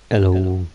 Hello.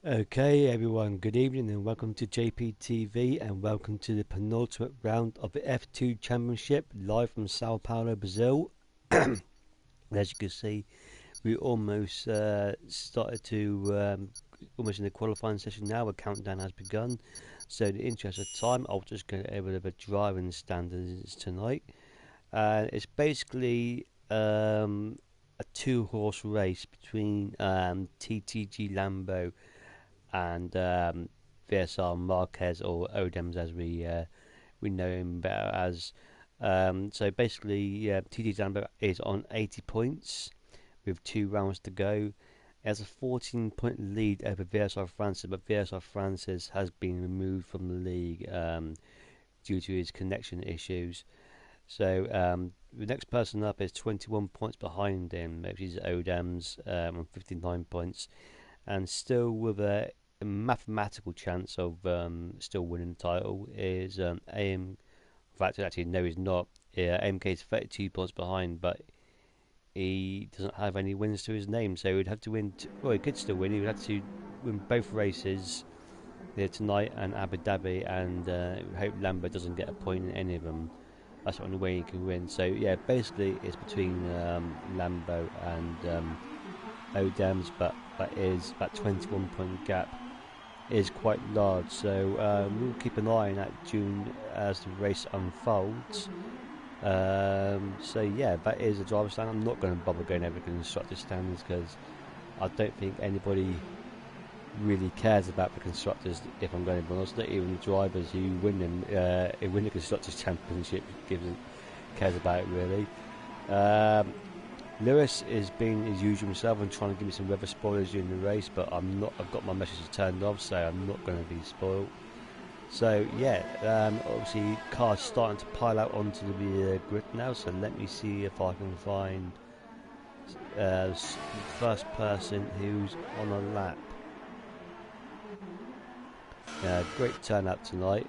Okay, everyone, good evening and welcome to JPTV and welcome to the penultimate round of the F2 Championship live from Sao Paulo, Brazil. As you can see, we almost started to almost in the qualifying session now. A countdown has begun. So, in the interest of time, I'll just go over the driving standards tonight. It's basically a two-horse race between TTG Lambo and VSR Marquez, or Odems as we know him better as. So basically, TTG Lambo is on 80 points with 2 rounds to go. It has a 14-point lead over VSR Francis, but VSR Francis has been removed from the league due to his connection issues. So the next person up is 21 points behind him, which is Odems on 59 points, and still with a mathematical chance of still winning the title is AM. In fact, actually, no, he's not. AMK is 32 points behind, but he doesn't have any wins to his name, so he'd have to win. Well, he could still win. He would have to win both races tonight and Abu Dhabi, and hope Lambert doesn't get a point in any of them. That's the only way he can win. So yeah, basically it's between Lambo and Odems, but that 21-point gap is quite large. So we'll keep an eye on that June as the race unfolds. So yeah, that is the driver's stand. I'm not going to bother going over the constructor stands because I don't think anybody really cares about the constructors. If I'm going to be honest, not even the drivers who win them, who win the constructors championship, cares about it really. Lewis is being his usual himself and trying to give me some weather spoilers during the race, but I'm not. I've got my messages turned off, so I'm not going to be spoiled. So yeah, obviously cars starting to pile out onto the grid now. So let me see if I can find the first person who's on a lap. Great turnout tonight.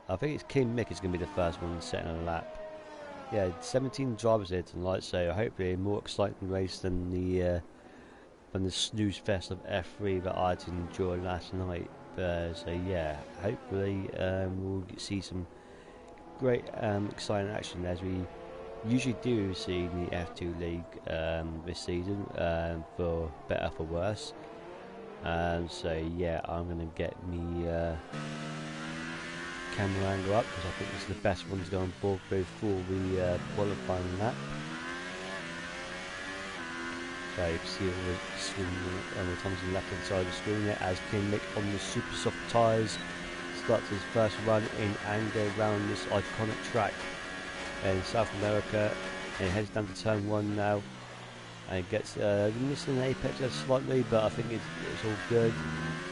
I think it's King Mick is going to be the first one setting on a lap. Yeah, 17 drivers here tonight, so hopefully a more exciting race than the snooze fest of F3 that I had to enjoy last night. So yeah, hopefully we'll see some great exciting action as we usually do see in the F2 league this season, for better for worse. So yeah, I'm going to get me camera angle up because I think this is the best one to go on board before the qualifying lap. So you can see all the screen and the times on the left hand side of the screen there as King Mick on the super soft tyres starts his first run in anger around this iconic track in South America, and he heads down to turn 1 now and gets missing an apex slightly, but I think it's all good.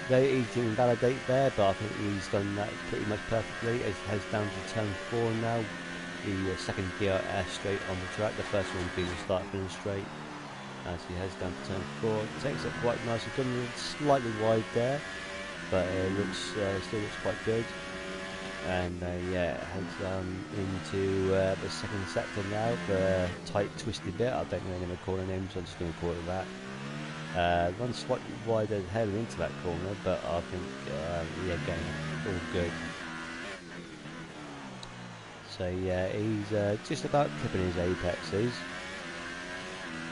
Very easy to invalidate there, but I think he's done that pretty much perfectly. As he heads down to turn 4 now, the second DRS straight on the track, the first one being the start finish straight. As he heads down to turn 4, takes it quite nicely, coming slightly wide there, but it still looks quite good. And yeah, heads into the second sector now, the tight twisty bit. I don't know any of corner names, so I'm just going to call it that. Runs slightly wider heading into that corner, but I think yeah, again, all good. So yeah, he's just about clipping his apexes.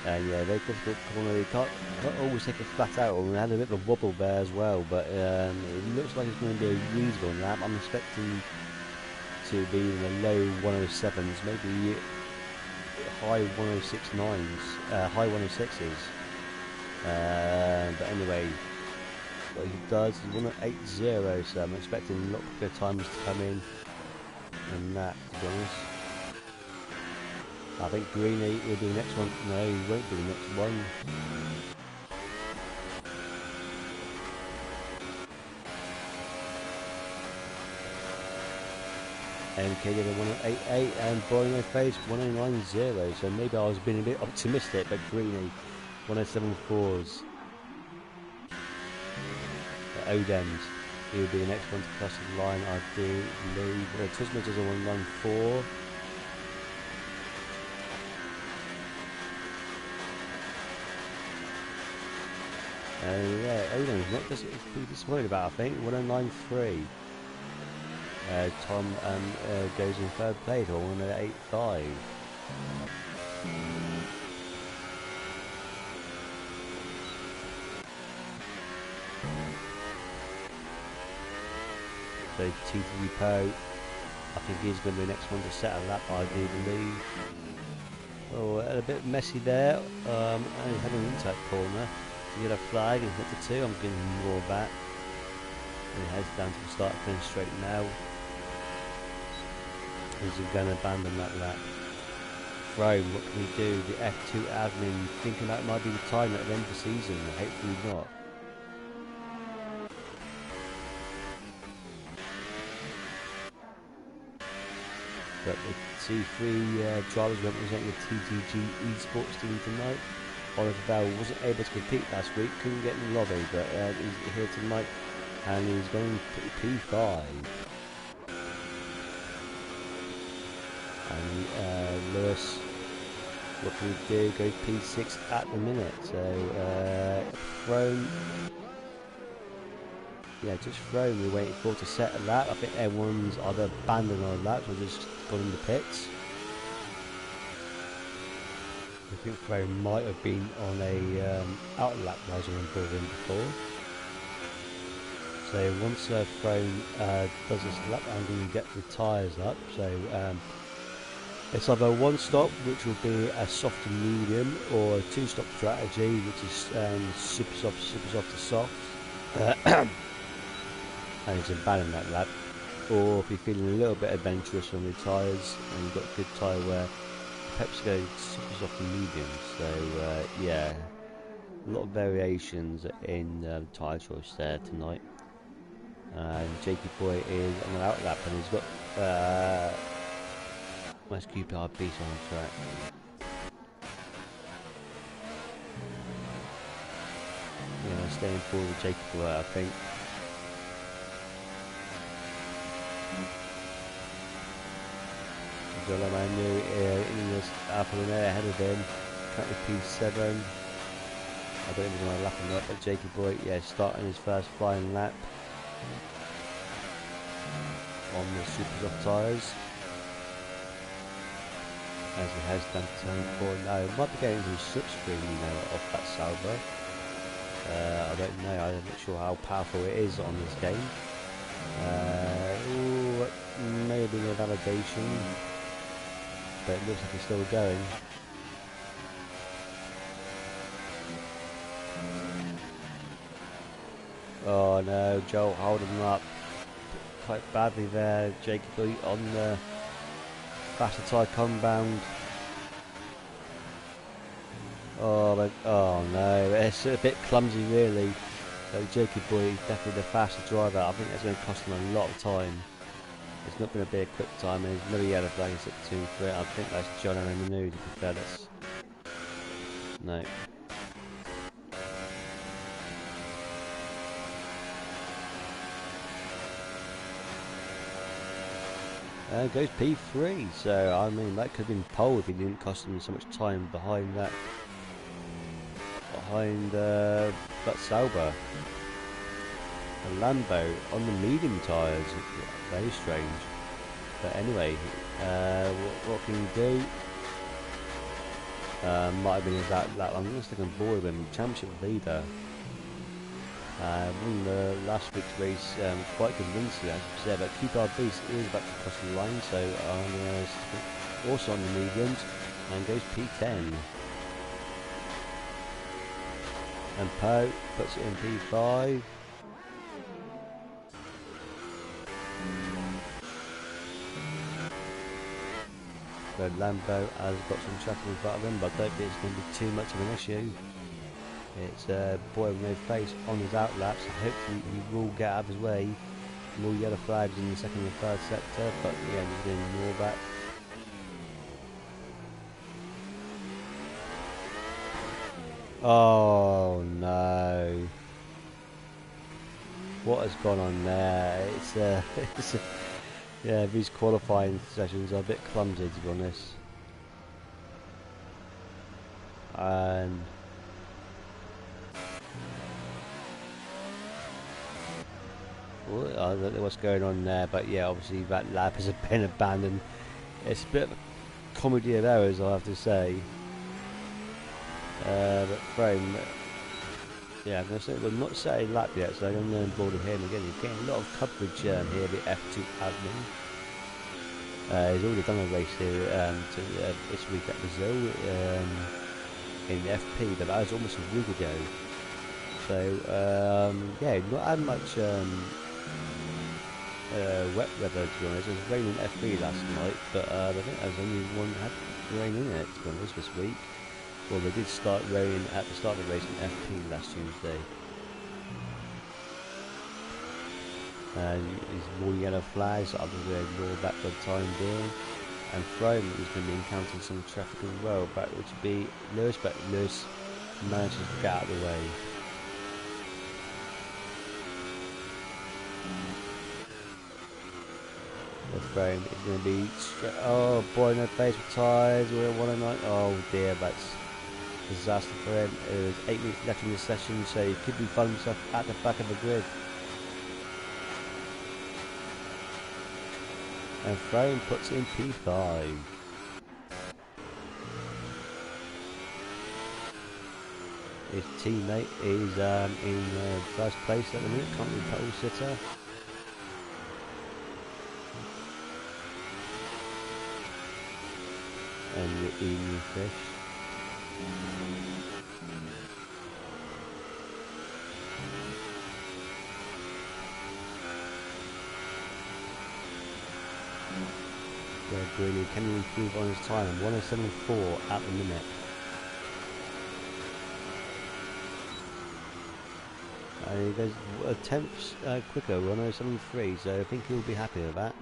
And yeah, very difficult corner. He can't always take it flat out. We had a bit of a wobble there as well, but it looks like it's going to be a reasonable lap. I'm expecting to be in the low 107s, maybe high 106.9s, high 106s. But anyway, what he does is 180, so I'm expecting a lot quicker times to come in than that, to be honest. I think Greeny will be the next one. No, he won't be the next one. MK did a 188 and Bruno Face 1090, so maybe I was being a bit optimistic, but Greeny 1074s. Odems, he will be the next one to cross the line, I do believe. Tisma does a 114. Yeah, Odin's not just pretty disappointed about, I think. 109.3. Tom goes in third place, or 108.5. So TTV Poe, I think he's going to be the next one to set a lap, I do believe. Oh, a bit messy there. And heading into that corner. You get a flag and hit the two. I'm getting more of that. And he heads down to the start, finish straight now. He's going to abandon that lap. Throne, what can we do? The F2 admin thinking that might be the time at the end of the season. Hopefully not. But the C3 drivers representing the TTG Esports team tonight. Oliver Bell wasn't able to compete last week, couldn't get in the lobby, but he's here tonight and he's going P5. And Lewis, what can we do? Goes P6 at the minute. So Throne, yeah, just Throne we're waiting for to set a lap. I think everyone's either abandoned on laps or just gone in the pits. I think Throne might have been on a out lap rising on board him before. So once Throne does this lap and we get the tyres up, so it's either one stop, which will be a soft to medium, or a two-stop strategy, which is super soft to soft. And he's abandoning that lap. Or if you're feeling a little bit adventurous on your tyres and you've got good tyre wear, perhaps go super soft to medium. So yeah, a lot of variations in tyre choice there tonight. And Jakey Boy is on an out lap and he's got West QPR Beast on the track. Yeah, staying forward with Jakey Boy, I think. Manu in this Apollinaire ahead of him, currently P7. I don't think he's going to lap him up, but Jakey Boy, yeah, starting his first flying lap on the super soft tyres. As he heads down to turn 4 now, might be getting some slipstream off that Sauber. I don't know, I'm not sure how powerful it is on this game. Maybe a validation, but it looks like it's still going. Oh no, Joel holding him up quite badly there. Jacob on the faster tyre compound. Oh no, it's a bit clumsy really. Jacob Boy is definitely the faster driver. I think that's going to cost him a lot of time. It's not going to be a quick time. There's another yellow flag at 2 and 3. I think that's John and Manu to be fair. No. Goes P3, so I mean that could have been pole if he didn't cost him so much time behind that Sauber. A Lambo on the medium tyres, very strange. But anyway, what can you do? Might have been his that I'm going to stick on board with him, championship leader. Won the last week's race quite convincingly, as you said, but QPR Beast is about to cross the line, so I'm also on the mediums and goes P10. And Poe puts it in P5. But Lambo has got some traffic in front of him, but I don't think it's going to be too much of an issue. It's Boy with no face on his outlap, so hopefully he will get out of his way. More yellow flags in the second and third sector, but yeah, he's going to ignore that. Oh no! What has gone on there? It's yeah, these qualifying sessions are a bit clumsy to be honest. And Well, I don't know what's going on there, but yeah, obviously that lap has been abandoned. It's a bit of a comedy of errors, I have to say. But frame, yeah, I'm going to say we're not set a lap yet, so I'm going to learn board of him again. He's getting a lot of coverage here, the F2 admin. He's already done a race here this week at Brazil in the FP, but that was almost a week ago. So yeah, not had much wet weather, to be honest. It was raining F3 last night, but I think there was only one that had rain in it, to be honest, this week. Well, they did start raining at the start of the race in FP last Tuesday. These more yellow flags, I'm going to ignore that for the time being. And Frome is going to be encountering some traffic as well, but which would be Lewis, but Lewis manages to get out of the way. The Frome is going to be oh boy, no face with tyres. We're 109. Oh dear, that's a disaster for him. There's 8 minutes left in the session, so he could be finding himself at the back of the grid. And Frome puts in P5. His teammate is in first place at the minute, currently pole sitter. And you're eating fish. Really, can he improve on his time? 107.4 at the minute. And he goes a tenth quicker, 107.3, so I think he'll be happy with that.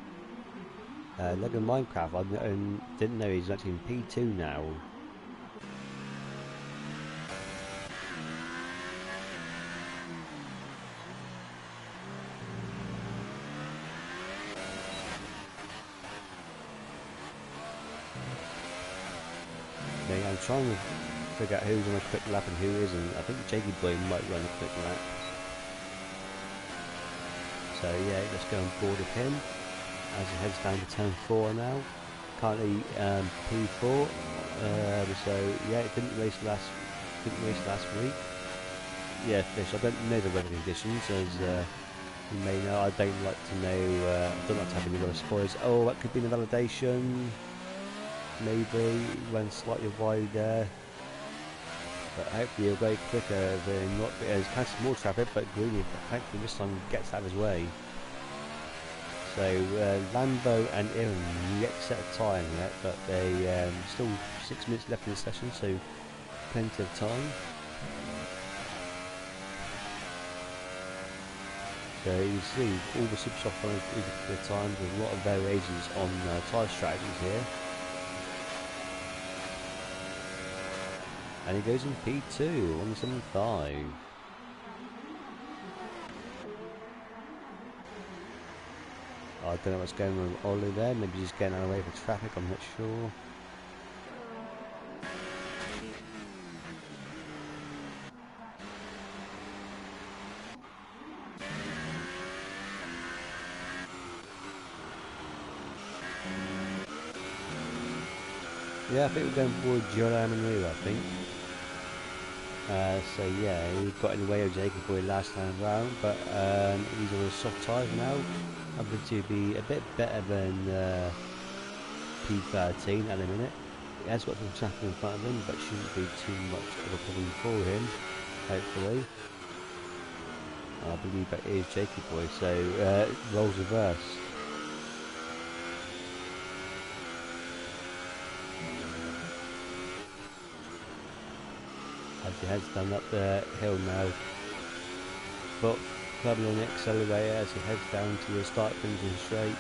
Look at Minecraft, I didn't know he's actually in P2 now. I'm trying to figure out who's on a quick lap and who isn't. I think Jakey Boy might run a quick lap. So yeah, let's go on board with him as he heads down to turn 4 now. Currently P4. So yeah, it didn't race last week. Yeah, fish. I don't know the weather conditions, as you may know. I don't like to know. I don't like to have any other spoilers. Oh, that could be the validation. Maybe went slightly wide there, but hopefully he'll go quicker than not. There's kind of more traffic, but Greeny hopefully this time gets out of his way. So Lambo and Aaron yet to set a time yet, but they still 6 minutes left in the session, so plenty of time. So you see all the super soft runners for the time. There's a lot of variations on tyre strategies here. And he goes in P2, 175. I don't know what's going on with Ollie there. Maybe he's getting out of the way for traffic, I'm not sure. Yeah, I think we're going for Giorgio Manu, I think. So yeah, he got in the way of Jacob Boy last time round, but he's on a soft tyre now. Hoping to be a bit better than P13 at the minute. He has got some traffic in front of him, but shouldn't be too much of a problem for him, hopefully. I believe that is Jacob Boy, so roles reverse. As he heads down up the hill now, but clubbing on the accelerator as he heads down to the start finishing straight.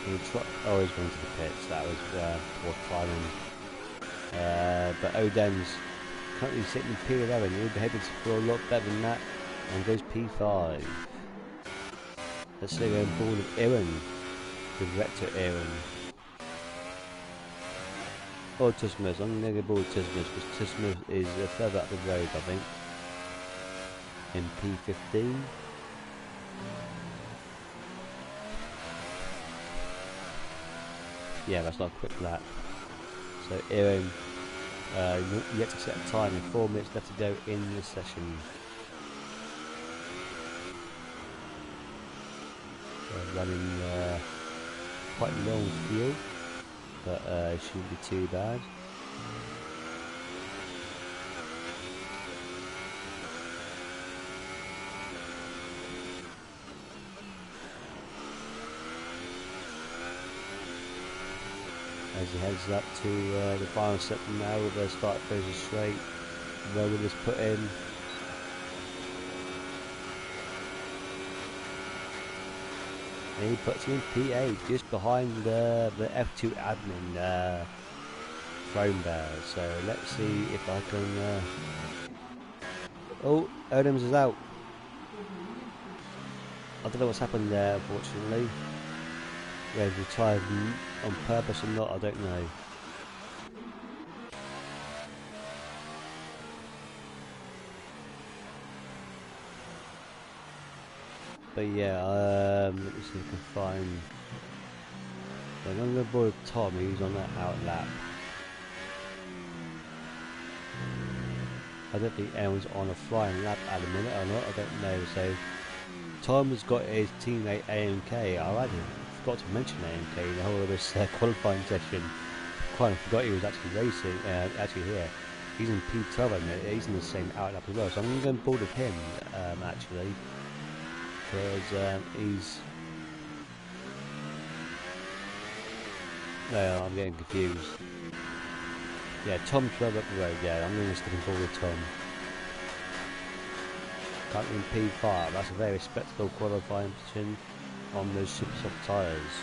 He's going to the pits. That was poor climbing. But Oden's currently sitting in P11. He'll be hoping to score a lot better than that, and goes P5. Let's say going forward with Aaron, Director Aaron. Or Tusmus. I'm going to go board Tusmus because Tusmus is further up the road, I think. in P15. Yeah, that's not a quick lap. So Aaron, yet to set a time with 4 minutes left to go in the session. Running quite low on fuel, but it shouldn't be too bad. As he heads up to the final sector now with the start closing straight. Rowan is put in. And he puts in P8 just behind the F2 admin throne there. So let's see if I can. Oh, Adams is out. I don't know what's happened there, unfortunately. Whether he retired on purpose or not, I don't know. But yeah, let me see if I can find. I'm going to go board Tom, who's on that out lap. I don't think anyone's on a flying lap at the minute or not, I don't know. So Tom has got his teammate AMK. I forgot to mention AMK in the whole of this qualifying session. Quite forgot he was actually racing, actually here. He's in P12 at the minute, he's in the same out lap as well. So I'm going to go on board with him actually. Because he's... No, I'm getting confused. Yeah, Tom 12 up the road, yeah, I'm going to stick him forward with Tom. Currently in P5, that's a very respectable qualifying position on those super soft tyres.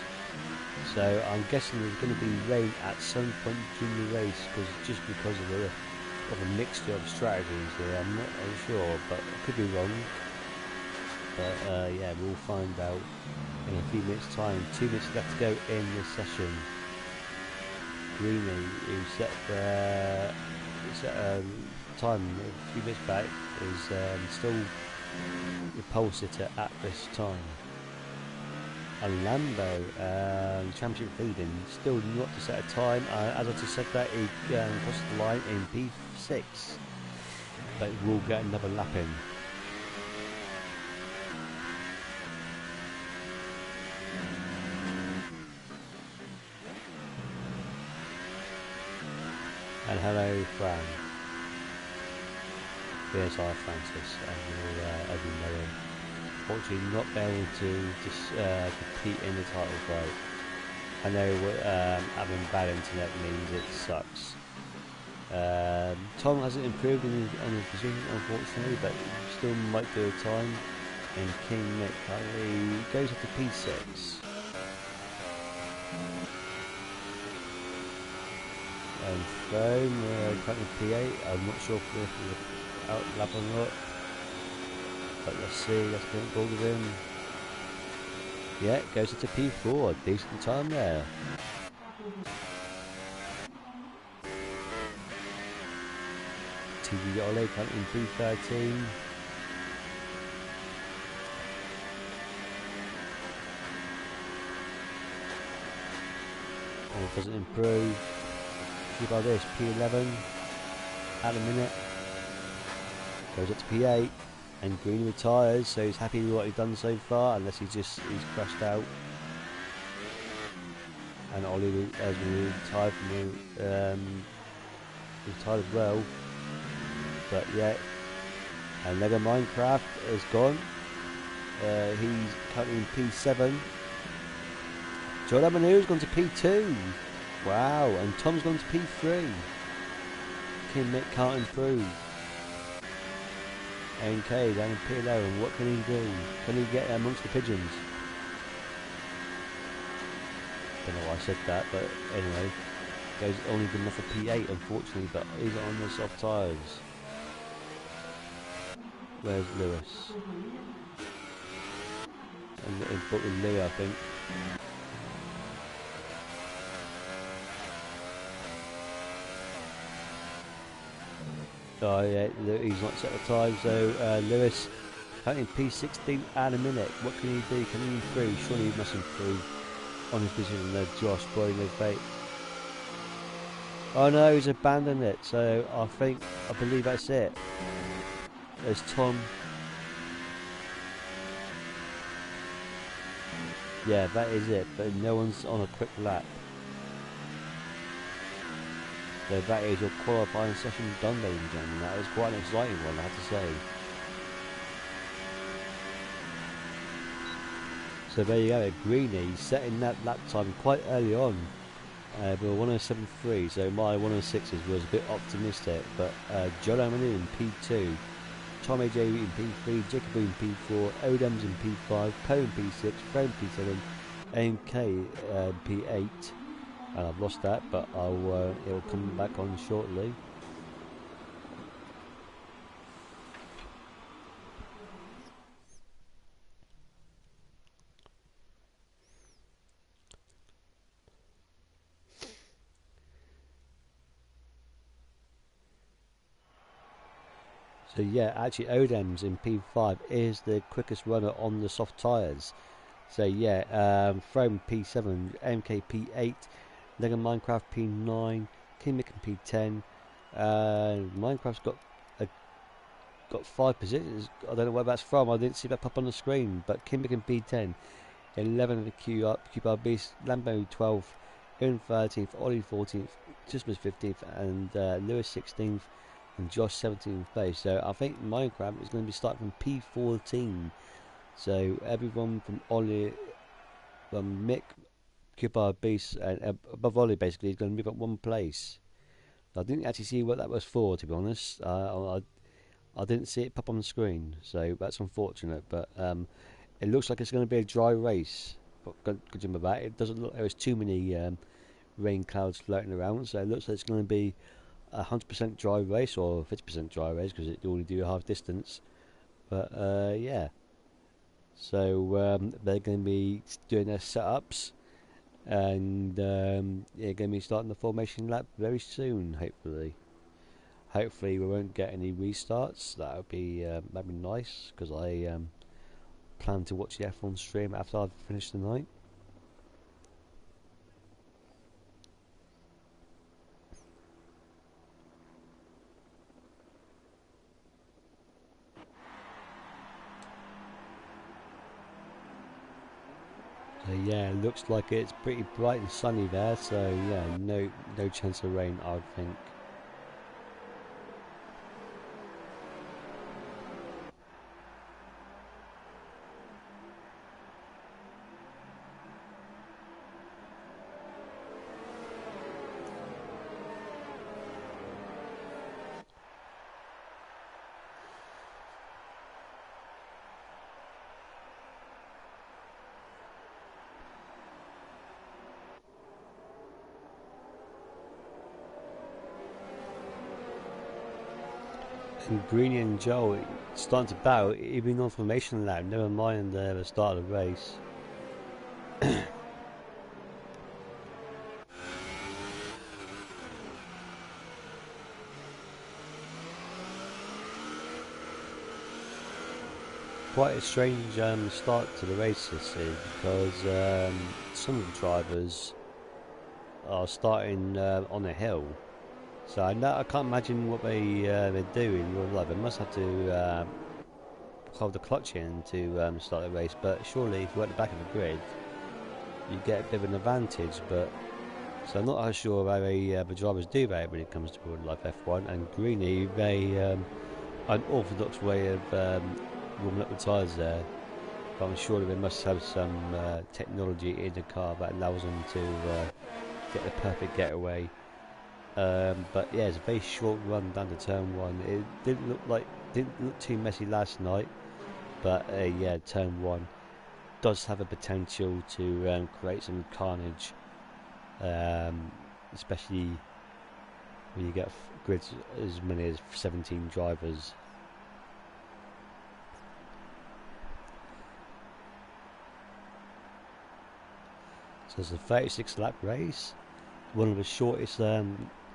So I'm guessing there's going to be rain at some point during the race, just because of a mixture of strategies here. I'm not sure, but I could be wrong. But yeah, we'll find out in a few minutes' time. 2 minutes left to go in this session. Greeny, who set a time a few minutes back, is still the pole sitter at this time. And Lambo, championship leading, still not to set a time. As I just said that, he crossed the line in P6, but we'll get another lap in. And hello, Fran. Here's our Francis, and we'll know him. Fortunately, not able to just compete in the title fight. I know having bad internet means it sucks. Tom hasn't improved on his position, unfortunately, but still might do a time. And King Nick currently goes up to P6. And Throne currently P8. I'm not sure if we're out lap or not. But let's see, let's get on board with him. Yeah, it goes into P4, decent time there. TV Ole currently in P13. And it doesn't improve. See by this, P11 at the minute. Goes up to P8. And Green retires, so he's happy with what he's done so far, unless he's crashed out. And Ollie has retired retired as well. But yeah, and Lego Minecraft is gone. He's currently in P7. Jordan Manu's gone to P2. Wow, and Tom's gone to P3. Kim Mick can't improve. NK down in P11, what can he do? Can he get amongst the pigeons? Don't know why I said that, but anyway. Goes only good enough for P8 unfortunately, but he's on the soft tyres. Where's Lewis? And put with Lee, I think. Oh yeah, he's not set the time, so Lewis Counting P16 at a minute. What can he do? Can he improve? Surely he must improve on his position there, Josh. Boy, no fate. Oh no, he's abandoned it. So I believe that's it. There's Tom. Yeah, that is it. But no one's on a quick lap. So that is your qualifying session done, ladies and gentlemen. That was quite an exciting one, I have to say. So there you go, Greeny setting that lap time quite early on. But 107.3, so my 106s was a bit optimistic. But John Amanu in P2, Tom AJ in P3, Jacob in P4, Odems in P5, Poe in P6, Fred in P7, MK P8. And I've lost that, but it'll come back on shortly. So yeah, actually Odems in P5 is the quickest runner on the soft tyres. So yeah, Throne P7, MK P8, Lego Minecraft P9, King Mick P10. Minecraft's got 5 positions. I don't know where that's from. I didn't see that pop on the screen. But King Mick P10, 11 of the Q-Bar Beast, Lambo 12th, Owen 13th, Ollie 14th, Christmas 15th, and Lewis 16th. And Josh 17th place. So I think Minecraft is going to be starting from P14. So everyone from Ollie, from Mick, Cooper, Beast, and above Ollie basically is going to move up one place. I didn't actually see what that was for, to be honest. I didn't see it pop on the screen, so that's unfortunate. But it looks like it's going to be a dry race. Good job of that. It doesn't look there was too many rain clouds floating around, so it looks like it's going to be 100% dry race or 50% dry race because it only do a half distance. But yeah, so they're going to be doing their setups, and they're going to be starting the formation lap very soon. Hopefully we won't get any restarts. That'd be nice because I plan to watch the F1 stream after I've finished the night. So yeah, it looks like it's pretty bright and sunny there. So yeah, no chance of rain, I would think. And Greeny and Joel starting to battle, even on formation lap, never mind the start of the race. Quite a strange start to the race this year because some of the drivers are starting on a hill. So I can't imagine what they do in real life. They must have to hold the clutch in to start the race. But surely, if you're at the back of the grid, you get a bit of an advantage. But so I'm not sure how the drivers do that when it comes to real life F1. And Greeny, they an orthodox way of warming up the tyres there. But I'm sure that they must have some technology in the car that allows them to get the perfect getaway. But yeah, it's a very short run down to turn one. It didn't look too messy last night, but yeah, turn one does have a potential to create some carnage, especially when you get grids as many as 17 drivers. So it's a 36 lap race, one of the shortest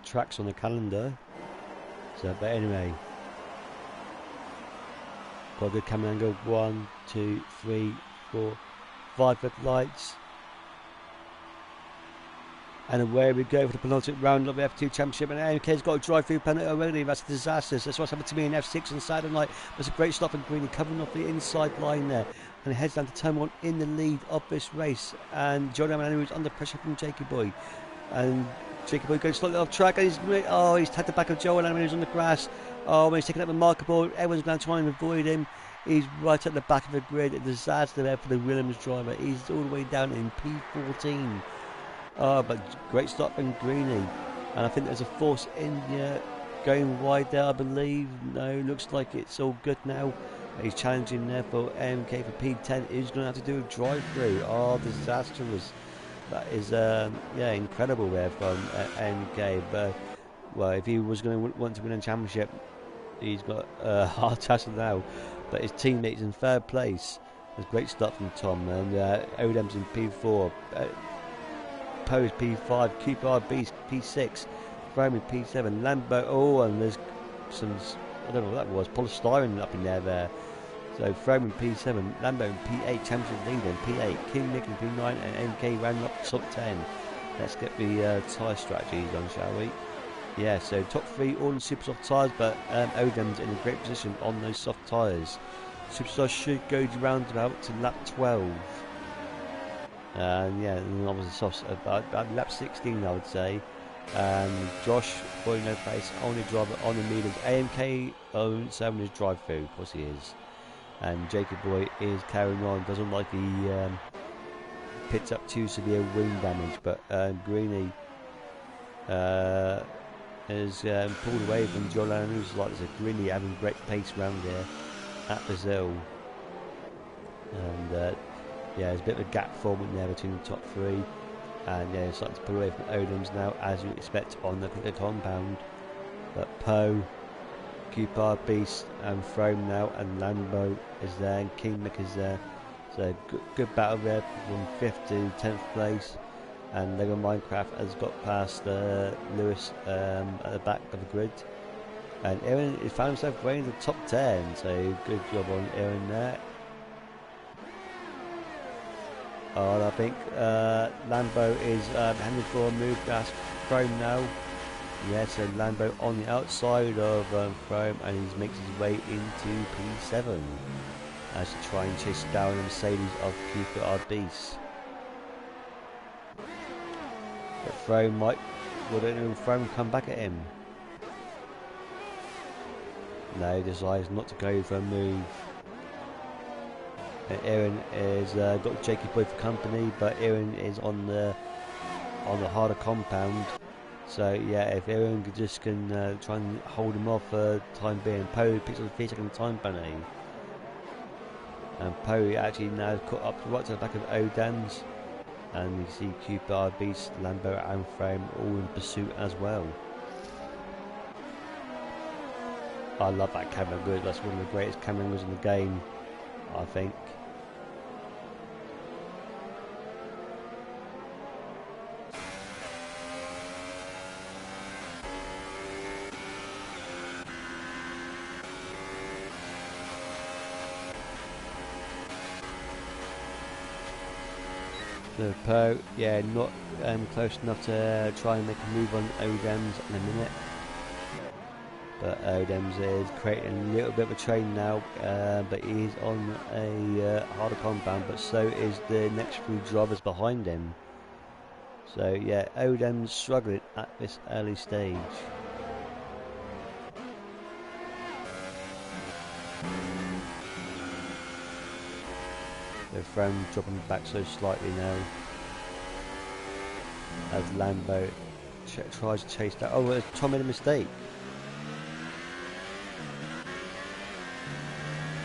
tracks on the calendar. So, but anyway, Got a good camera angle. 1, 2, 3, 4, 5 red lights. And away we go for the penultimate round of the F2 Championship. And AMK's got a drive-through penalty already. That's a disaster. That's what's happened to me in F6 on Saturday night. That's a great stop from Greeny, covering off the inside line there. And he heads down to turn 1 in the lead of this race. And John Amananu is under pressure from Jakey Boy. And Jakey Boy goes slightly off track. And he's tagged the back of Joel Amananu on the grass. Oh, he's taking up the marker ball. Everyone's going to try and avoid him. He's right at the back of the grid. A disaster there for the Williams driver. He's all the way down in P14. Oh, but great stop from Greeny. And I think there's a Force India going wide there, I believe. No, looks like it's all good now. He's challenging there for MK for P10. He's going to have to do a drive-through. Oh, disastrous. That is, yeah, incredible there from MK. But, well, if he was going to want to win a championship, he's got a hard task now. But his teammates in third place. There's a great start from Tom. And Odem's in P4. Pose P5, QPR P6, Frame P7, Lambo. Oh, and there's some, I don't know what that was, polystyrene up in there. So Frame P7, Lambo in P8, Championship leader in P8, King Nick in P9, and MK rounding up the top 10. Let's get the tyre strategies on, shall we? Yeah, so top 3 all in super soft tyres, but Odem's in a great position on those soft tyres. Superstar should go round about to lap 12. Yeah, and obviously softs about lap 16, I would say. Josh, boy no place, only driver on the mediums. AMK owns 7 is drive through, of course he is. And Jacob Boy is carrying on, doesn't like the pits up too severe wing damage, but Greeny is pulled away from John Lennon, who's like there's a Greeny having great pace round here at Brazil. And yeah, there's a bit of a gap forming there between the top 3, and yeah, it's starting to pull away from Odoms now, as you expect on the compound. But Poe, QPR Beast, and Frome now, and Lambo is there, and King Mick is there. So good battle there from 5th to 10th place. And Lego Minecraft has got past Lewis at the back of the grid. And Aaron has found himself way in the top 10, so good job on Aaron there. Oh, I think Lambo is heading for a move past Frome now. Yeah, so Lambo on the outside of Frome, and he makes his way into P7 as to try and chase down the Mercedes of QPR Beast. But Frome might, well, don't know if Frome come back at him. No, he decides not to go for a move. Aaron is got Jakey Boy for company, but Aaron is on the harder compound. So yeah, if Aaron can try and hold him off for time being, Poe picks up the 3-second time penalty, and Poe actually now caught up right to the back of Odem's, and you see QPR Beast, Lambo, and Frame all in pursuit as well. I love that camera angle. That's one of the greatest camera angles in the game, I think. So Poe, yeah, not close enough to try and make a move on Odems in a minute. But Odems is creating a little bit of a train now, but he's on a harder compound, but so is the next few drivers behind him. So yeah, Odems struggling at this early stage. The Frome dropping back so slightly now as Lambo tries to chase that. Oh, Tom made a mistake.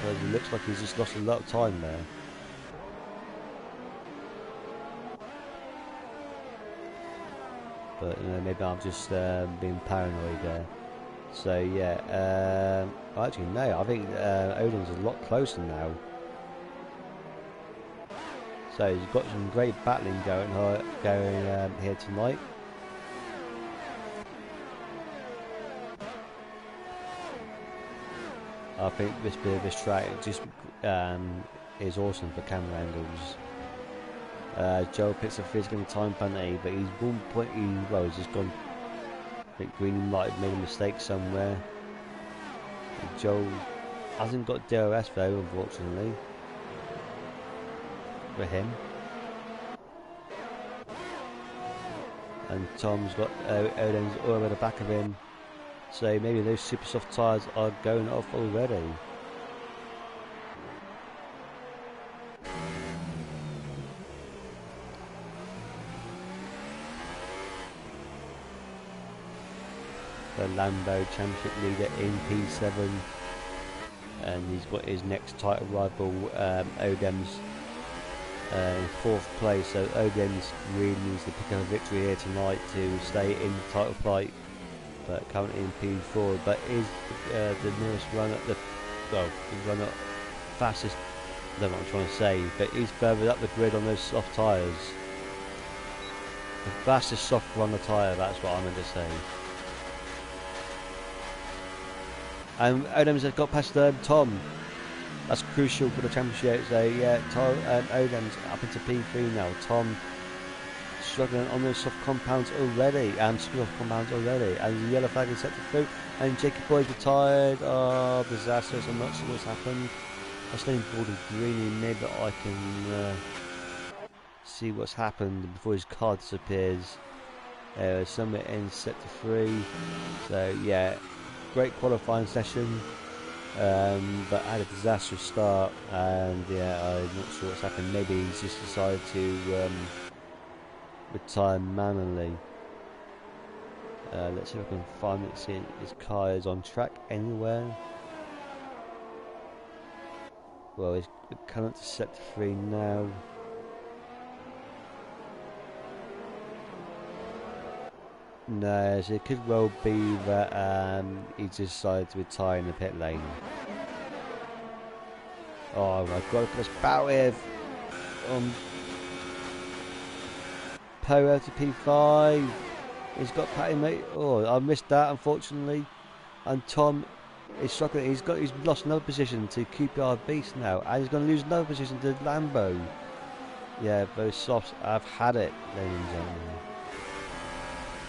Well, it looks like he's just lost a lot of time there. But you know, maybe I'm just being paranoid there. So yeah, actually no, I think Odin's a lot closer now. So he's got some great battling going here tonight. I think this bit of this track just is awesome for camera angles. Joel picks a physical time penalty, but he's 1.0. Well, he's just gone. I think Green might have made a mistake somewhere. And Joel hasn't got DRS though, unfortunately, for him. And Tom's got Odin's all over the back of him, so maybe those super soft tyres are going off already. The Lambo Championship leader in P7, and he's got his next title rival Odem's in 4th place, so Odem's really needs to pick up a victory here tonight to stay in the title fight, but currently in P4, but is the nearest runner, the runner fastest, I don't know what I'm trying to say, but he's further up the grid on those soft tyres. The fastest soft runner tyre, that's what I meant to say. And Odems has got past Tom. That's crucial for the championship. So yeah, Tom Odems up into P3 now. Tom struggling on those soft compounds already, and the yellow flag is set to through. And Jacob Boyd's retired. Oh, disastrous! I'm not sure what's happened. I'm staying board of green. Maybe I can see what's happened before his card disappears. Somewhere in set to 3. So yeah. Great qualifying session, but had a disastrous start, and yeah, I'm not sure what's happened. Maybe he's just decided to retire manually. Let's see if I can find it. See if his car is on track anywhere. Well, he's coming to set to 3 now. No, so it could well be that he decided to retire in the pit lane. Oh my god, look at this battle here. Poe out to P5. He's got Patty mate. Oh, I missed that unfortunately. And Tom is struggling. He's lost another position to QPR Beast now, and he's going to lose another position to Lambo. Yeah, those softs have had it, ladies and gentlemen.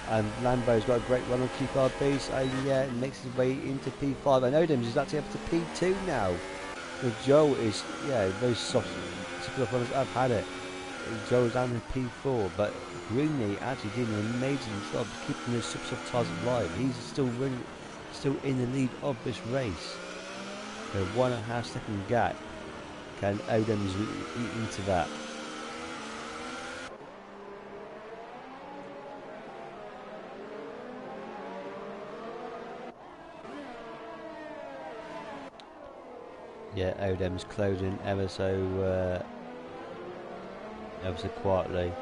And Lambo's got a great run on QPR Beast, and yeah, it makes his way into P5. And Odems is actually up to P2 now. Well, Joe is, yeah, those soft runners have had it. Joe's down in P4, but Greenlee actually did an amazing job keeping his soft tyres alive. He's still in the lead of this race. A 1.5 second gap. Can Odems eat into that? Yeah, Odem's closing ever so quietly.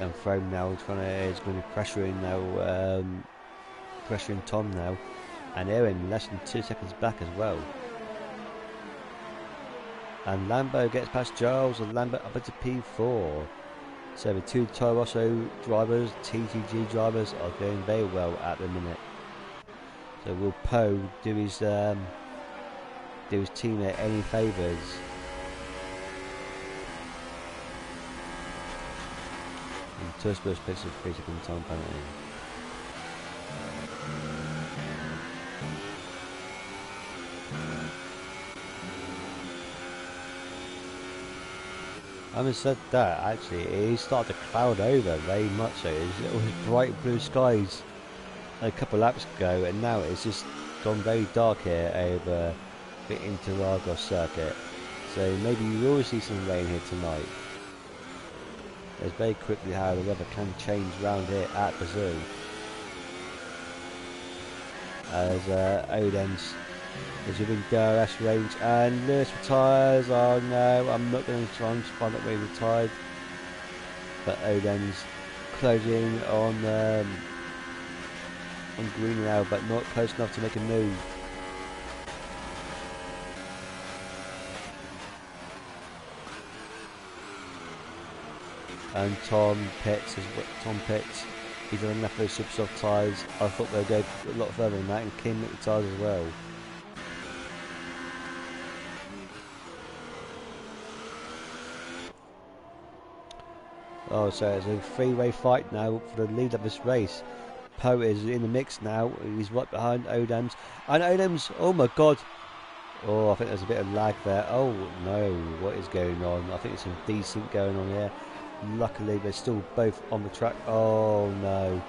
And Frome now is going to be pressuring now, pressuring Tom now, and Erin less than 2 seconds back as well. And Lambo gets past Giles, and Lambo up into P4. So the two Toro Rosso drivers, TTG drivers, are going very well at the minute. So will Poe do his teammate any favours? And Tursburst picks a 3 second time penalty. Having said that, actually, it started to cloud over very much so. It was bright blue skies a couple of laps ago, and now it's just gone very dark here over the Interlagos circuit. So maybe you will see some rain here tonight. It's very quickly how the weather can change round here at Brazil. As Oden's is within DRS range, and Lewis retires. Oh no, I'm not going to try and find out where he retired. But Oden's closing on green now, but not close enough to make a move. And Tom Pitts He's on enough of those super soft tyres. I thought they'd go a lot further than that and clean the tyres as well. Oh, so it's a three-way fight now for the lead of this race. Poe is in the mix now. He's right behind Odams. And Odams, oh my god. Oh, I think there's a bit of lag there. Oh no, what is going on? I think there's some desync going on here. Luckily, they're still both on the track. Oh no.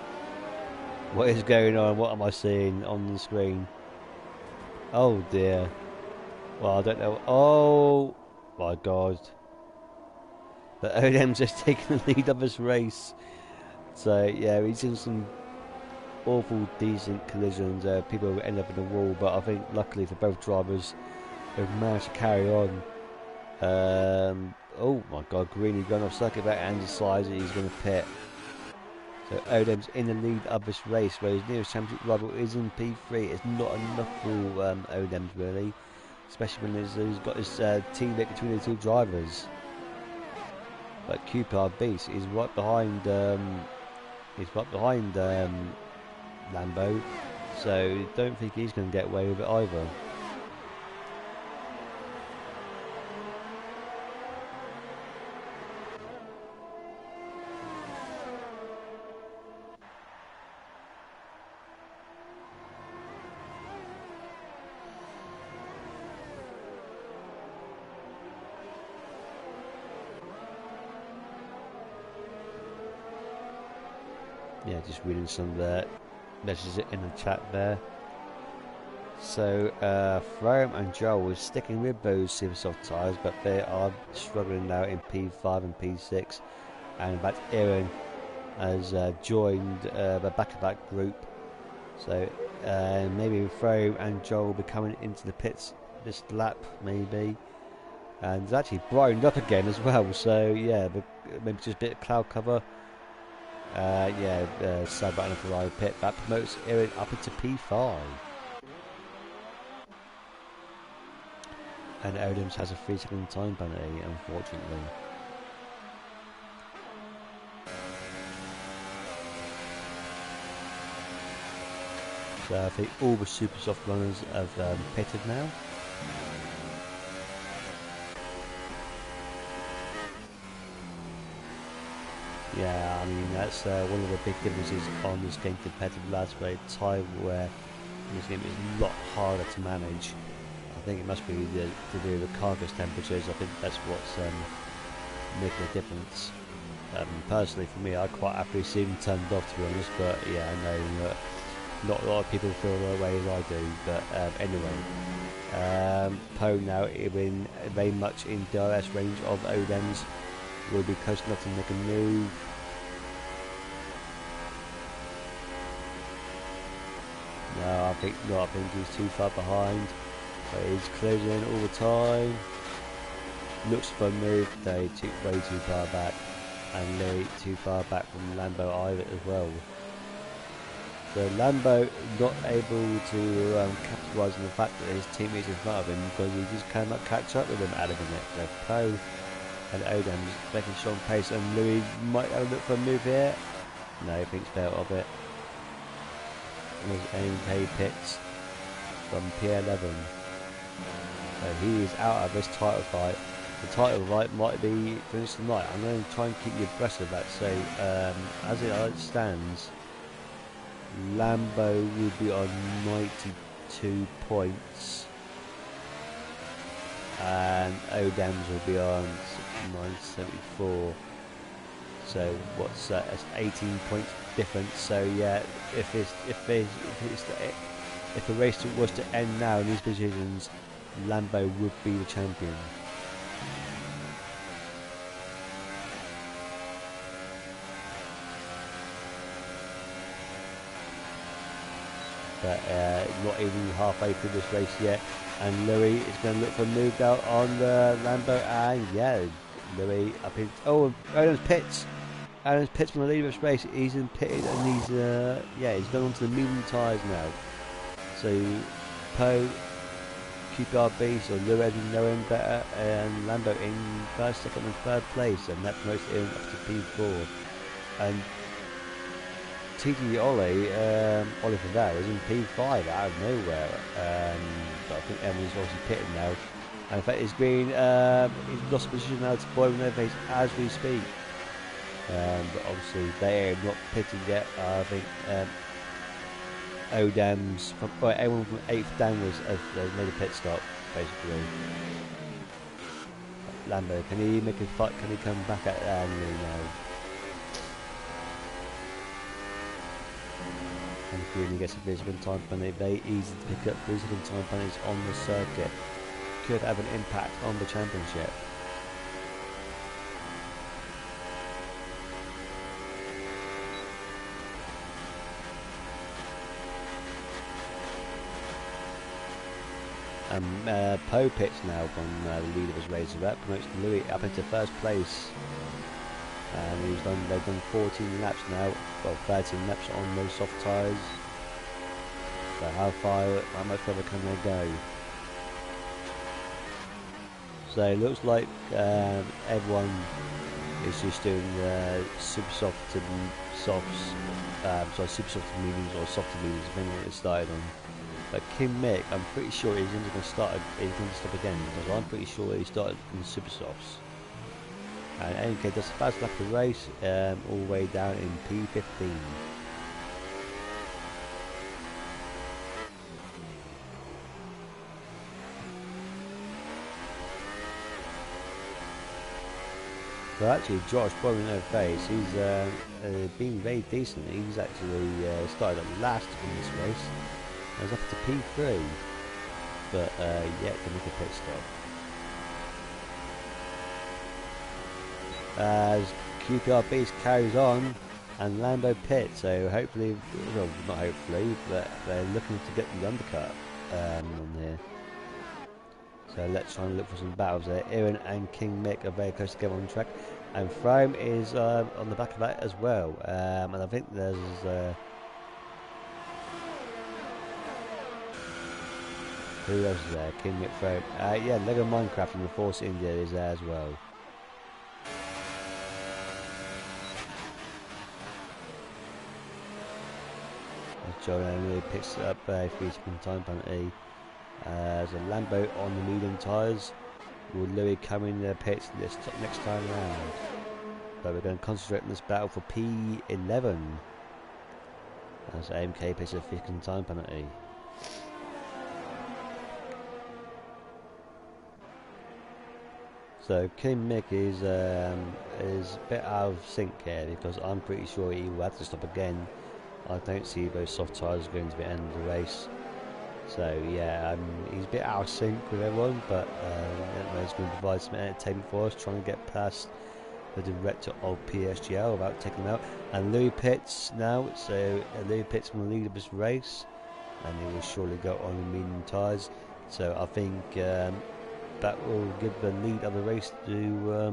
What is going on? What am I seeing on the screen? Oh dear. Well, I don't know. Oh my god. But Odem's just taking the lead of this race. So yeah, he's in some awful decent collisions. People end up in the wall, but I think luckily for both drivers, they've managed to carry on. Oh my god, Greeny going off circuit back and decides that he's going to pit. So Odem's in the lead of this race, where his nearest championship rival is in P3. It's not enough for Odem's really, especially when he's got his teammate between the two drivers. But QPR Beast is right behind. Lambo, so don't think he's going to get away with it either. Yeah, just reading some of the messages in the chat there. So, Frome and Joel were sticking with those super soft tyres, but they are struggling now in P5 and P6. And in fact, Aaron has joined the back-to-back group. So, maybe Frome and Joel will be coming into the pits this lap, maybe. And it's actually brightened up again as well. So, yeah, maybe just a bit of cloud cover. Side button for Ferrari pit. That promotes Aaron up into P5. And Odams has a 3-second time penalty, unfortunately. So I think all the super soft runners have pitted now. Yeah, I mean that's one of the big differences on this game compared to the last way. Tyre wear in this game is a lot harder to manage. I think it must be to do with the carcass temperatures. I think that's what's making a difference. Personally, for me, I quite happily see them turned off, to be honest. But yeah, I know that not a lot of people feel the way as I do. But anyway, Poe now in very much in DRS range of Odens. Will be close enough to make a move. No, I think not. I think he's too far behind. But he's closing in all the time. Looks for a move. They took way too far back, and Lee too far back from Lambo either as well. So Lambo not able to capitalise on the fact that his teammates in front of him, because he just cannot catch up with him at a minute. So Poe and Odams making strong pace, and Louis might have a look for a move here. No, he thinks better of it. And there's AMK pits from P11. So he is out of this title fight. The title fight might be finished tonight. I'm going to try and keep you abreast of that. So as it stands, Lambo will be on 92 points. And Odams will be on 974. So what's that? That's 18 points difference. So yeah, if the race was to end now in these positions, Lambo would be the champion. But not even halfway through this race yet, and Louis is going to look for a move out on the Lambo, and yeah, Louis up in. Oh, Adams pits. Adams pits from the lead of this race. He's in pitted, and he's he's gone on to the medium tyres now. So Poe, QPRB, so Louis knowing better, and Lambo in first, second, and third place, and that promotes him up to P4. And TT Oliver there is in P5 out of nowhere. But I think Emily's obviously pitting now. And in fact, it's been he's lost position now to Boy with no face as we speak. But obviously they are not pitted yet. I think Odam's from everyone from 8th downwards have made a pit stop basically. Lambo, can he make a fight? Can he come back at no. And Green gets a visible time penalty. Very easy to pick up visible time penalties on the circuit. Could have an impact on the championship. Poe pits now from the lead of his race. That promotes Louis up into first place. And they've done 14 laps now. Well, 13 laps on those soft tyres. So how much further can they go? So it looks like everyone is just doing super soft and softs. Super soft and mediums or soft and mediums, depending on what it started on. But Kim Mick, I'm pretty sure he's going to stop again, because I'm pretty sure he started in super softs. And MK does a fast lap of the race, all the way down in P15. So actually, Josh, probably no face, he's been very decent. He's actually started up last in this race. I was up to P3, but yet to make a pit stop. As QPR Beast carries on and Lambo pits, so hopefully, well, not hopefully, but they're looking to get the undercut on here. So let's try and look for some battles there. Ewan and King Mick are very close together on track, and Frome is on the back of that as well. And I think there's who else is there? King Mick, Frome. Yeah, Lego Minecraft and the Force India is there as well. John Emily picks up a 3-second time penalty. There's a Lambo on the medium tyres. Will Louis come in the pits next time round? But we're going to concentrate on this battle for P11. As AMK picks a 3-second time penalty. So Kim Mick is a bit out of sync here, because I'm pretty sure he will have to stop again. I don't see those soft tyres going to the end of the race. So yeah, he's a bit out of sync with everyone, but he's going to provide some entertainment for us, trying to get past the director of PSGL without taking him out. And Louis pits now, so Louis pits from the lead of this race, and he will surely go on the medium tyres. So I think that will give the lead of the race to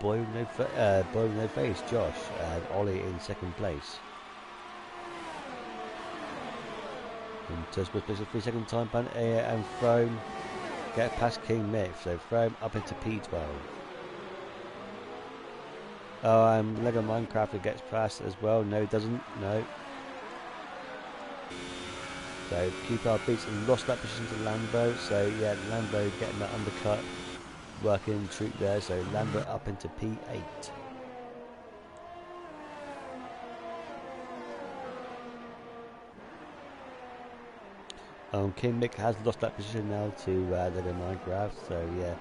Boy with no face, Josh, and Ollie in second place. And just with a 3-second time ban and Frome get past King Mick, so Frome up into P12. Oh, and Lego Minecraft gets past as well. No, it doesn't. No. So QPR beats and lost that position to Lambo. So yeah, Lambo getting that undercut. Working troop there, so Lambert up into P8. Kim Mick has lost that position now to Lego Minecraft, so yeah,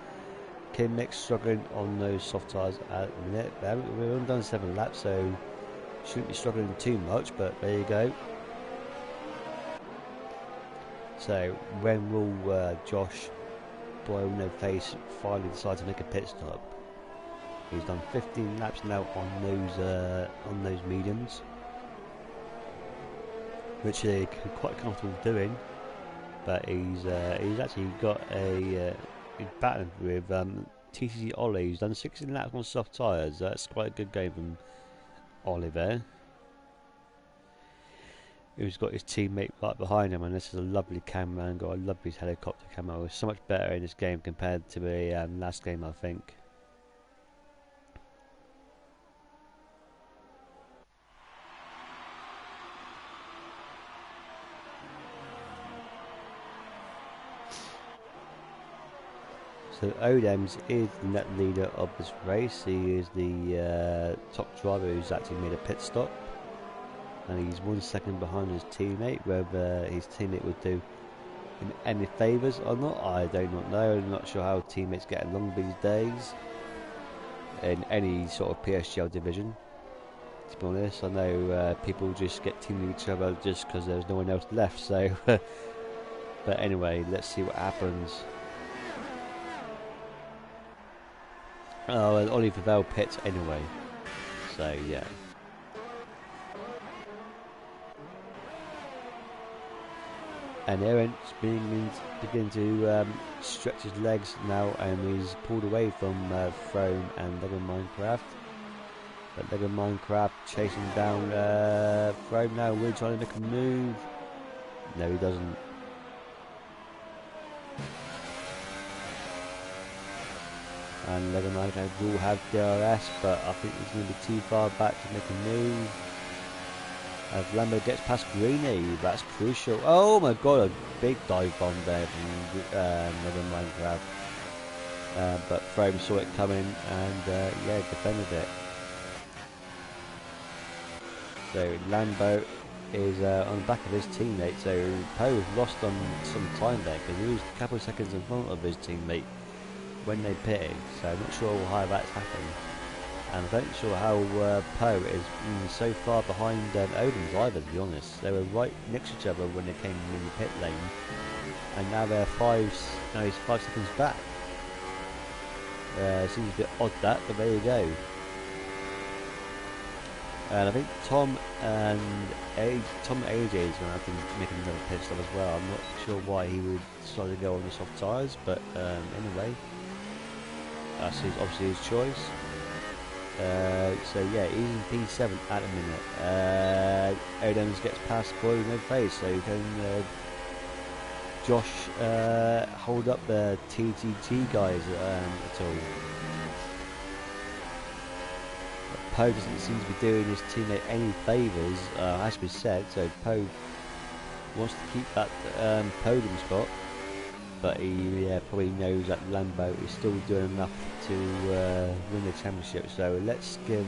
Kim Mick struggling on those soft tyres at the minute. We've only done 7 laps, so shouldn't be struggling too much, but there you go. So when will Josh Boy with no face finally decide to make a pit stop? He's done 15 laps now on those mediums, which he's quite comfortable doing. But he's actually got a battle with TCC Ollie. He's done 16 laps on soft tyres. That's quite a good game from Oliver, who's got his teammate right behind him, and this is a lovely camera angle. I love his helicopter camera. It's so much better in this game compared to the last game, I think. So Odems is the net leader of this race. He is the top driver who's actually made a pit stop, and he's 1 second behind his teammate. Whether his teammate would do him any favours or not, I do not know. I'm not sure how teammates get along these days in any sort of PSGL division. To be honest, I know people just get teaming each other just because there's no one else left. So, but anyway, let's see what happens. Oh, and Ollie Favell pits anyway. So yeah. And Aaron's beginning to stretch his legs now, and he's pulled away from Throne and Lego Minecraft. But Lego Minecraft chasing down Throne now, really trying to make a move. No, he doesn't. And Lego Minecraft will have DRS, but I think he's going to be too far back to make a move. As Lambo gets past Greeny, that's crucial. Oh my god, a big dive bomb there from Lego Minecraft. But Frame saw it coming and yeah, defended it. So Lambo is on the back of his teammate, so Poe lost on some time there because he was a couple of seconds in front of his teammate when they pitted, so I'm not sure how that's happened. And I'm not sure how Poe is so far behind Odin's either, to be honest. They were right next to each other when they came in the pit lane, and now they're now he's 5 seconds back. Seems a bit odd that, but there you go. And I think Tom and AJ is going to have to make another pit stop as well. I'm not sure why he would decide to go on the soft tyres, but anyway, that's obviously his choice. So yeah, he's in P7 at the minute. Odems gets past Boy no face, so can Josh hold up the TGG guys at all? Poe doesn't seem to be doing his teammate any favours, as we said, so Poe wants to keep that podium spot, but he probably knows that Lambo is still doing enough to win the championship. So let's give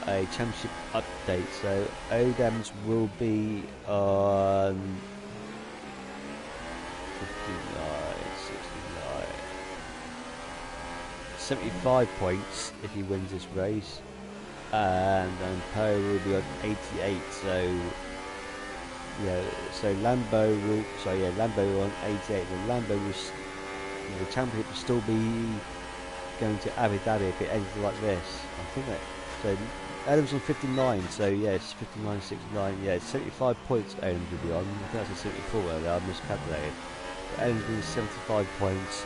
a championship update. So Odems will be on 75 points if he wins this race, and then Poe will be on 88. So yeah, so Lambo will on 88. And Lambo will, the championship will still be going to Abu Dhabi if it ends like this. I think that. So Adams on 59. So yeah, it's 59, 69. Yeah, 75 points Adams will be on. I think that's a 74 earlier. I miscalculated. But Adams will be 75 points,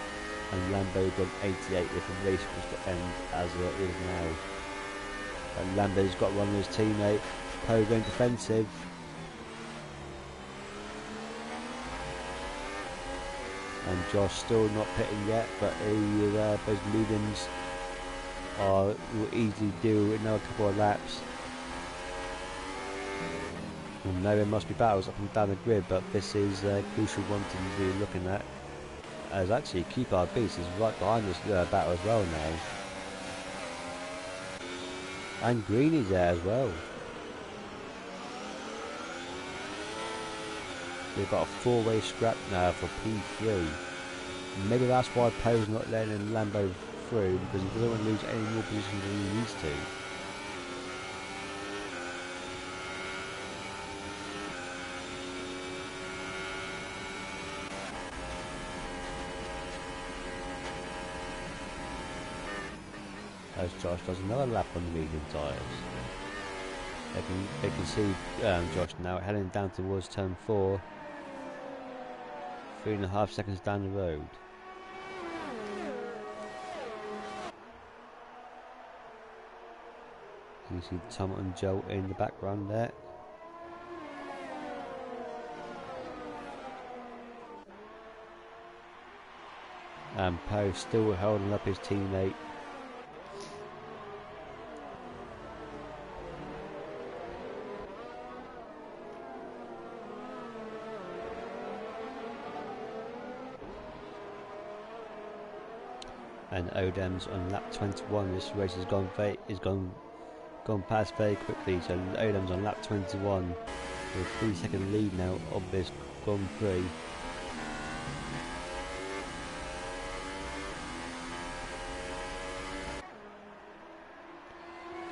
and Lambo on 88 if the race was to end as it is now. And Lambo's got one of his teammate. Poe going defensive. And Josh still not pitting yet, but those mediums will easily do another couple of laps. And now there must be battles up and down the grid, but this is a crucial one to be looking at. As actually Keep Beast is right behind this battle as well now. And Greeny's there as well. They've got a 4-way scrap now for P3. Maybe that's why Poe's not letting Lambo through, because he doesn't want to lose any more positions than he needs to. As Josh does another lap on the medium tyres. They can see Josh now heading down towards turn 4. 3.5 seconds down the road. You see Tom and Joe in the background there. And Poe still holding up his teammate. And Odem's on lap 21. This race has gone past very quickly. So Odem's on lap 21 with a 3-second lead now of this Grand Prix.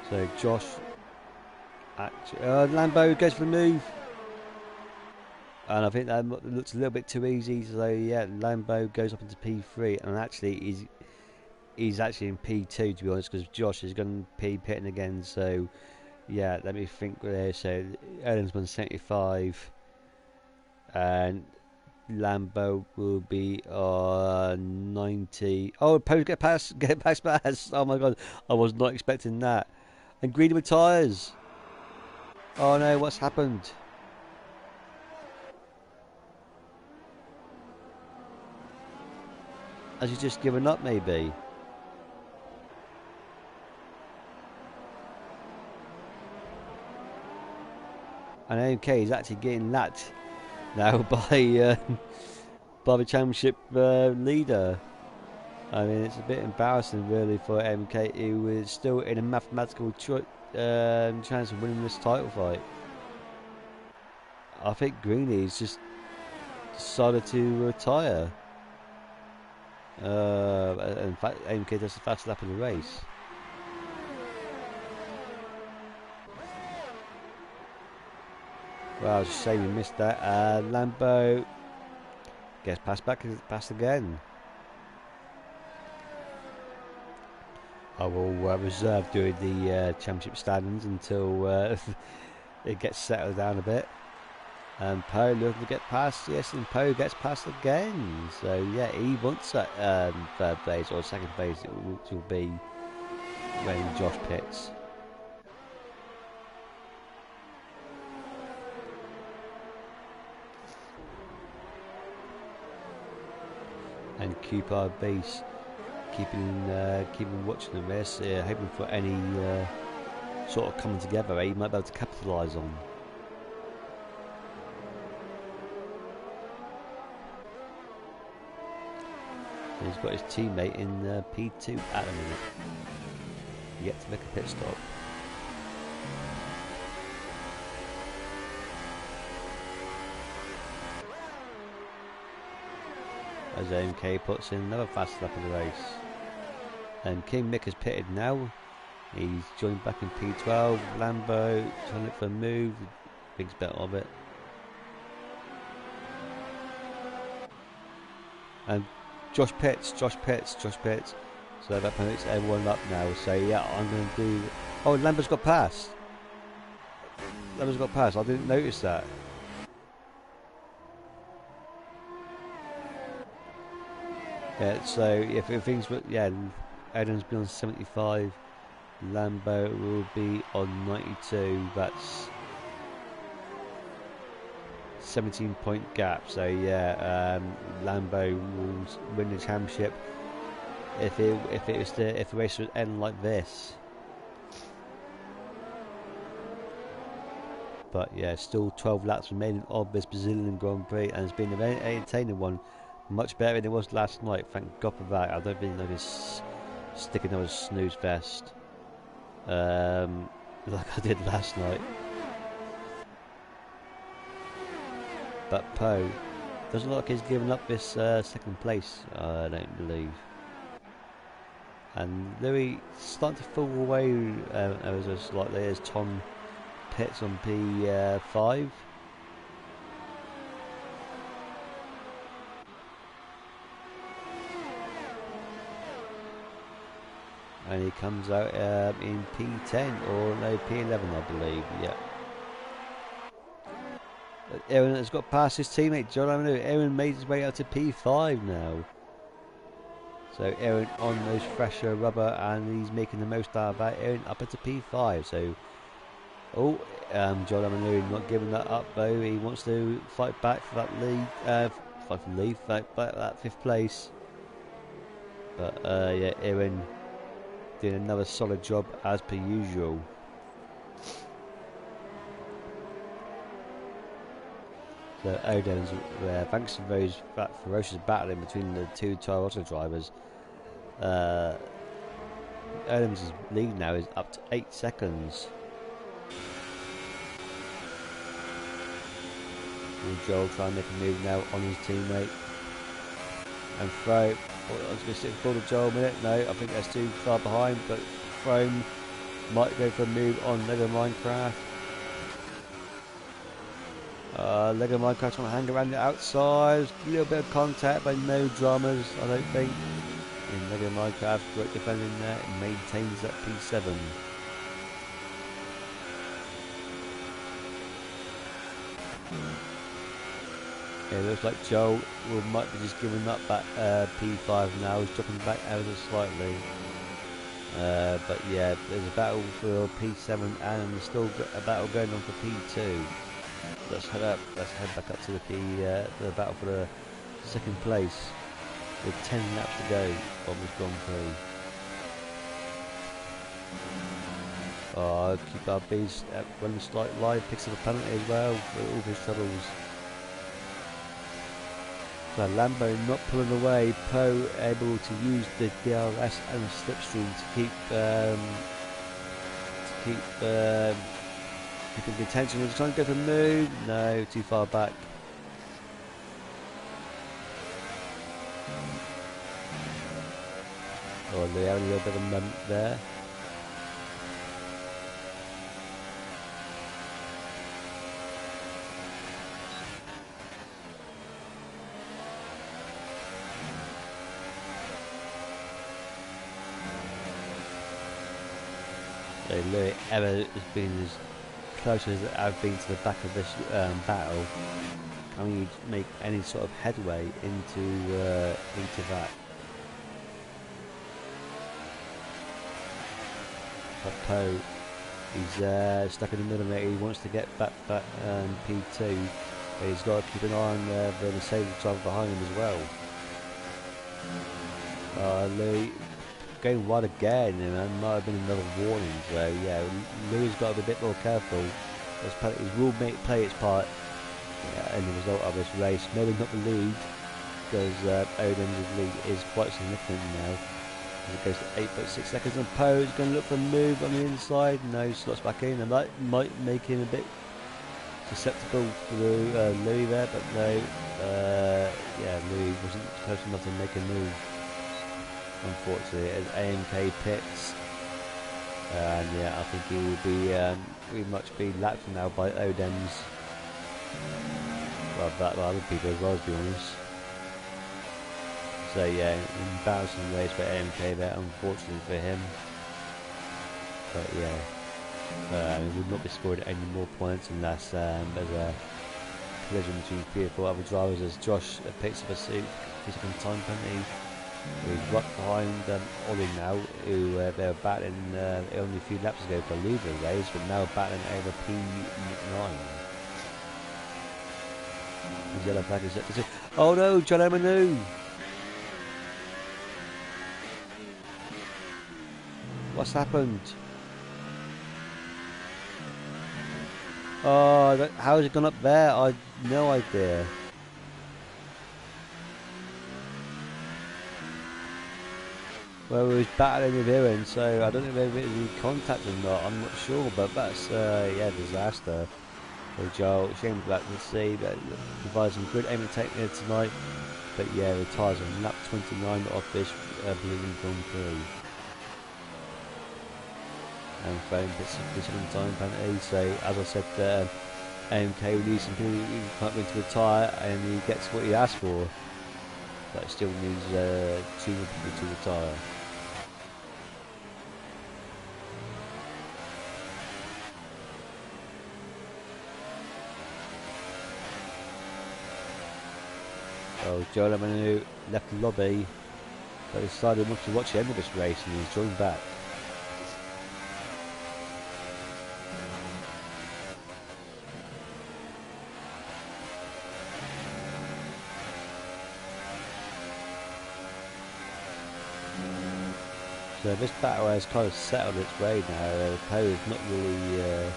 So Josh, actually, Lambo goes for the move, and I think that looks a little bit too easy. So yeah, Lambo goes up into P3, and actually he's actually in P2 to be honest, because Josh is going to be pitting again. So yeah, let me think there. So Owens 175, and Lambo will be on 90. Oh, Poe get past. Oh my god, I was not expecting that. And Greedy with tyres. Oh no, what's happened? Has he just given up maybe? And AMK is actually getting lapped now by the championship leader. I mean, it's a bit embarrassing really for MK, who is still in a mathematical chance of winning this title fight. I think Greeny's just decided to retire. In fact, MK does the fast lap of the race. Well, it's a shame we missed that. Lambo gets past again. I will reserve doing the championship standings until it gets settled down a bit. And Poe looking to get past, yes, and Poe gets past again. So yeah, he wants that third place or second place. It will be when Josh pits. And Cupar Base keeping watching the race, hoping for any sort of coming together he might be able to capitalise on. And he's got his teammate in P2 at the minute, yet to make a pit stop. As MK puts in another fast lap of the race. And King Mick has pitted now. He's joined back in P12. Lambo trying to look for a move. Big's bet of it. And Josh pits. So that permits everyone up now. So yeah, I'm going to do... Oh, Lambo's got past. I didn't notice that. Yeah, so if things... Yeah, Adam's been on 75. Lambo will be on 92. That's 17-point gap. So yeah, Lambo will win the championship if the race would end like this. But yeah, still 12 laps remaining of this Brazilian Grand Prix, and it's been a very entertaining one. Much better than it was last night. Thank God for that. I don't really know this sticking out a snooze fest like I did last night. But Poe doesn't look like he's given up this second place, I don't believe. And Louis starting to fall away ever so slightly as Tom pits on P5. And he comes out in P10 or no, P11 I believe, yeah. Aaron has got past his teammate John Amanu. Aaron made his way out to P5 now. So Aaron on those fresher rubber, and he's making the most out of that. Aaron up into P5. So, John Amanu not giving that up though. He wants to fight back for that lead. Fight back that 5th place. But yeah, Aaron doing another solid job as per usual. So Oden's thanks to those ferocious battling between the two Toyota drivers, Uh, Adams' lead now is up to 8 seconds. Will Joel try and make a move now on his teammate? And throw. Oh, I was going to sit for the Joel a minute. No, I think that's too far behind. But Throne might go for a move on Lego Minecraft. Lego Minecraft trying to hang around the outside. A little bit of contact, but no dramas, I don't think. In Lego Minecraft, great defending there. It maintains that P7. Yeah, it looks like Joel might be just giving up that P5 now. He's dropping back ever so slightly. But yeah, there's a battle for P7 and there's still a battle going on for P2. Let's head up. Let's head back up to the battle for the second place. With 10 laps to go on this Grand Prix. Keep our beast running slight live, picks up a penalty as well for all his troubles. So Lambo not pulling away, Poe able to use the DRS and slipstream to keeping contention. He's trying to go for a move. No, too far back. Oh, they have a little bit of moment there. So Louis ever has been as close as I've been to the back of this battle. Can you make any sort of headway into that? But Poe, he's stuck in the middle there. He wants to get back P2, but he's got to keep an eye on the Mercedes driver behind him as well. Louis going wide again, and that might have been another warning. So yeah, Louis got to be a bit more careful. His will play its part in the result of this race. Maybe not the lead, because Odin's lead is quite significant now. It goes to 8.6 seconds, and Poe is going to look for a move on the inside. No, slots back in, and that might make him a bit susceptible to Louis there, but no. Yeah, Louis wasn't close enough to make a move, unfortunately, as AMK pits. And yeah, I think he will be pretty much be lapped now by Odems. Well, that by other people as well, to be honest. So yeah, embarrassing race for AMK there, unfortunately for him. But yeah, he would not be scored any more points unless there's a collision between 3 or 4 other drivers, as Josh picks up a 2-second time penalty. He's right behind Ollie now, who they were battling only a few laps ago for leading the race, but now battling over P9. His yellow flag is set to see. Oh no, John Emanu! What's happened? Oh, how has it gone up there? I have no idea. Well, he was battling with Ewan, so I don't know if it was in contact or not. I'm not sure, but that's yeah, disaster. So Joel, shame that to see that provides some good aim and technique tonight, but yeah, retires on lap 29 off this Brazilian Grand Prix. And throwing bits of time penalty. So as I said, AMK needs some people who can't win to retire, and he gets what he asked for, but still needs 2 more people to retire. Oh, Joel Emanu left the lobby, but decided he wants to watch the end of this race, and he's joined back. So this battle has kind of settled its way now. Poe is not really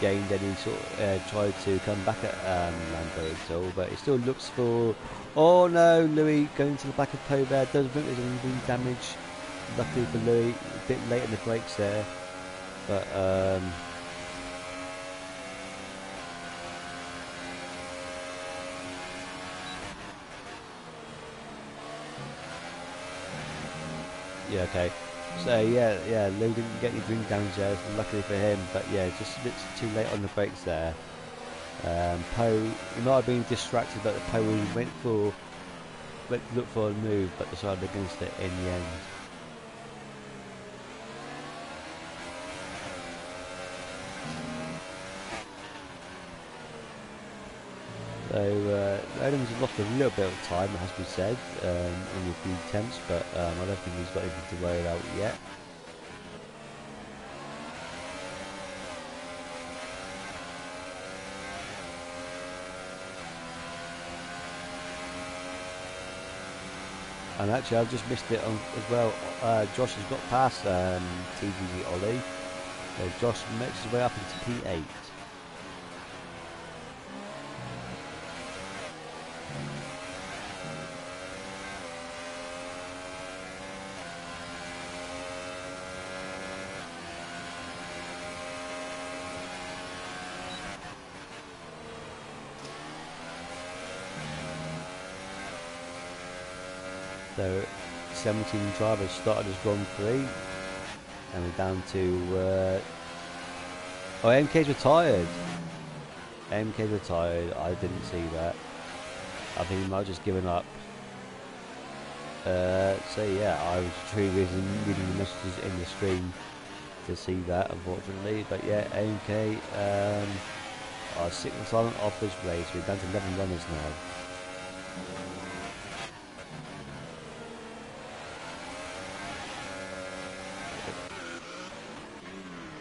gained any sort of, tried to come back at Lando at all, but it still looks for... Oh no, Louis going to the back of Poe there. Doesn't look there's any wing damage. Luckily for Louis, a bit late in the brakes there, but yeah, okay. So yeah, Lou didn't get any wing damage there, luckily for him, but yeah, just a bit too late on the brakes there. Poe, he might have been distracted, but Poe went to look for a move, but decided against it in the end. So Odin's lost a little bit of time, it has to be said, only a few attempts, but I don't think he's got anything to worry about yet. And actually, I've just missed it as well. Josh has got past TVG Ollie. Josh makes his way up into P8. So 17 drivers started as Grand Prix, and we're down to oh, MK's retired. MK's retired. I didn't see that. I think he might have just given up. So yeah, I was truly reading the messages in the stream to see that, unfortunately. But yeah, AMK are sitting silent off this race. We're down to 11 runners now.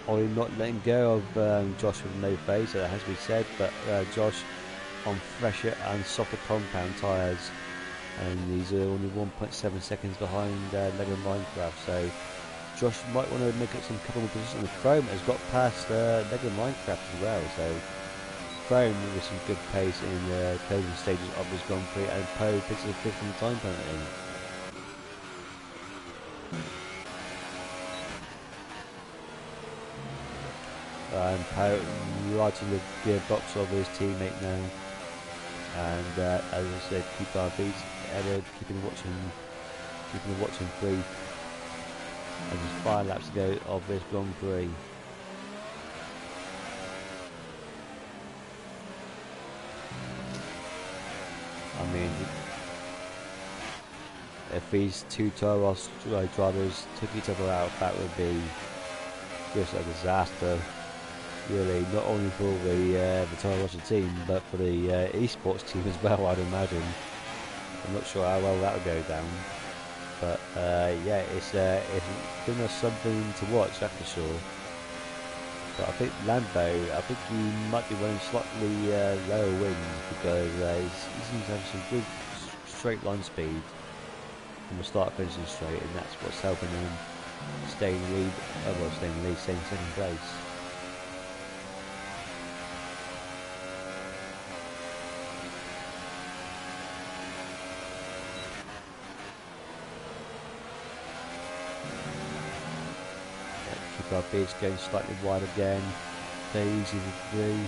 Ollie not letting go of Josh with no phase, so that has to be said, but Josh on fresher and softer compound tyres, and these are only 1.7 seconds behind Lego Minecraft, so Josh might want to make up some couple more positions. And Chrome has got past Lego Minecraft as well, so Chrome with some good pace in the closing stages of his Grand Prix, and Poe picks a fifth in the time penalty. And Poe right in the gearbox of his teammate now, and as I said, keep our beats, keeping the watching free. And there's 5 laps to go of this Grand Prix. I mean, if these two Toros drivers took each other out, that would be just a disaster. Really, not only for the Toro Rosso team, but for the esports team as well, I'd imagine. I'm not sure how well that would go down, but yeah, it's given us something to watch, that's for sure. But I think Lambo, I think he might be running slightly lower wings, because he seems to have some good straight line speed from the start finishing straight, and that's what's helping him stay in the lead, stay in second place. Our beard's going slightly wide again. Very easy to do.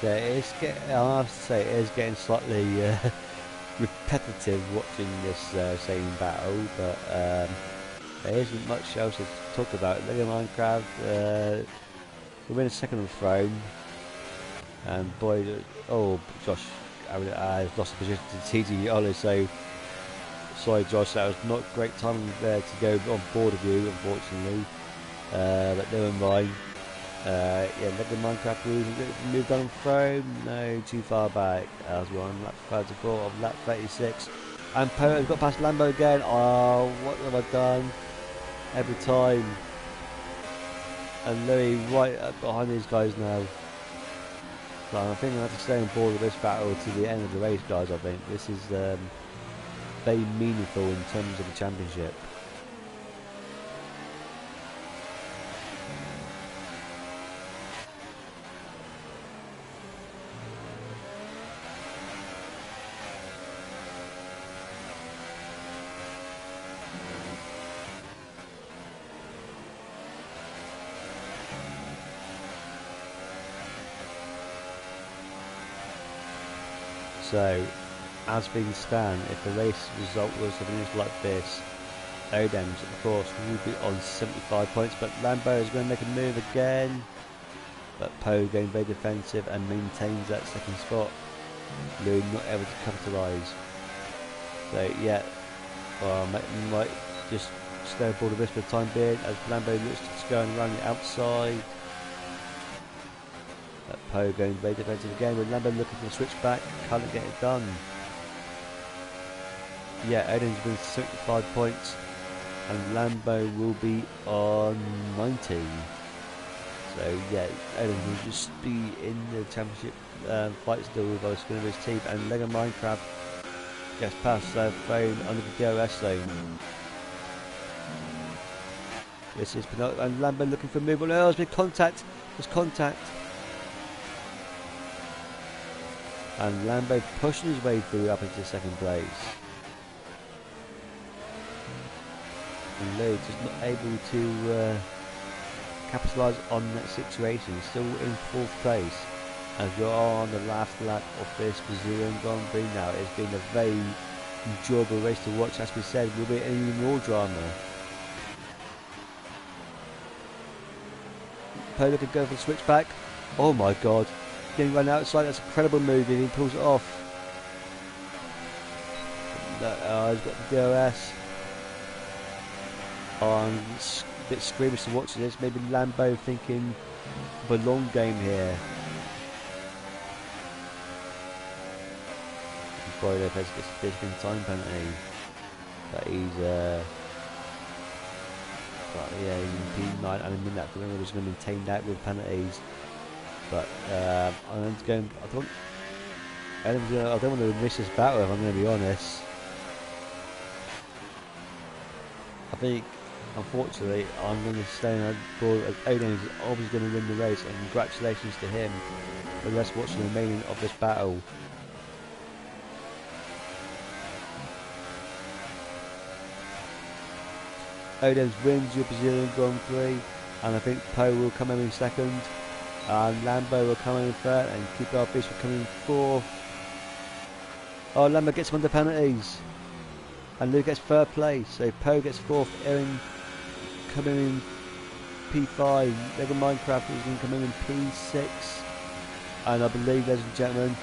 So I have to say, it is getting slightly repetitive watching this same battle, but there isn't much else to talk about. Lego Minecraft, we win a second on the throne, and boy, oh Josh, I lost the position to TG Ollie, so sorry Josh, that was not great timing there to go on board of you, unfortunately, but never mind. Yeah, let the Minecraft rules moved on throw. No, too far back. As we're on lap 34 of lap 36. And Poe has got past Lambo again. Oh, what have I done? Every time. And Louis right up behind these guys now. So I think I have to stay on board with this battle to the end of the race, guys. I think this is very meaningful in terms of the championship. So, as things stand, if the race result was to finish like this, Odems, of course, will be on 75 points, but Lambo is going to make a move again. But Poe going very defensive and maintains that second spot. Louis not able to capitalise. So, yeah, might just stay aboard of this for the time being as Lambo looks to going around the outside. Poe going very defensive again with Lambo looking for the switchback, can't get it done. Yeah, Odin's been 75 points and Lambo will be on 90. So yeah, Odin will just be in the championship fight still with us, going to his team, and Lego Minecraft gets past their phone under the DRS lane. This is Pinot and Lambo looking for a move. Oh, there's been contact. There's contact. And Lambo pushing his way through up into second place. And Lee just not able to capitalise on that situation. He's still in fourth place. As we're on the last lap of this Brazilian Grand Prix now. It's been a very enjoyable race to watch. As we said, will be even more drama. Polo could go for the switchback. Oh my god. Getting run outside, that's a incredible move and he pulls it off. He's got the DRS. I'm a bit squeamish to watch this. Maybe Lambo thinking of a long game here. Boy, Lopez gets a 15 time penalty. But he's yeah, he's in P9 and in that we're just going to maintain that with penalties. But I'm going. I don't want to miss this battle if I'm going to be honest. I think, unfortunately, I'm going to stay on board as Odin is obviously going to win the race, and congratulations to him. But let's watch the remaining of this battle. Odin wins your Brazilian Grand Prix, and I think Poe will come in second. And Lambo will come in third, and keep our fish will come in fourth. Oh, Lambo gets one of the penalties, and Lou gets third place. So Poe gets fourth. Erin coming in P5. Lego Minecraft is going to come in P6, and I believe, ladies and gentlemen,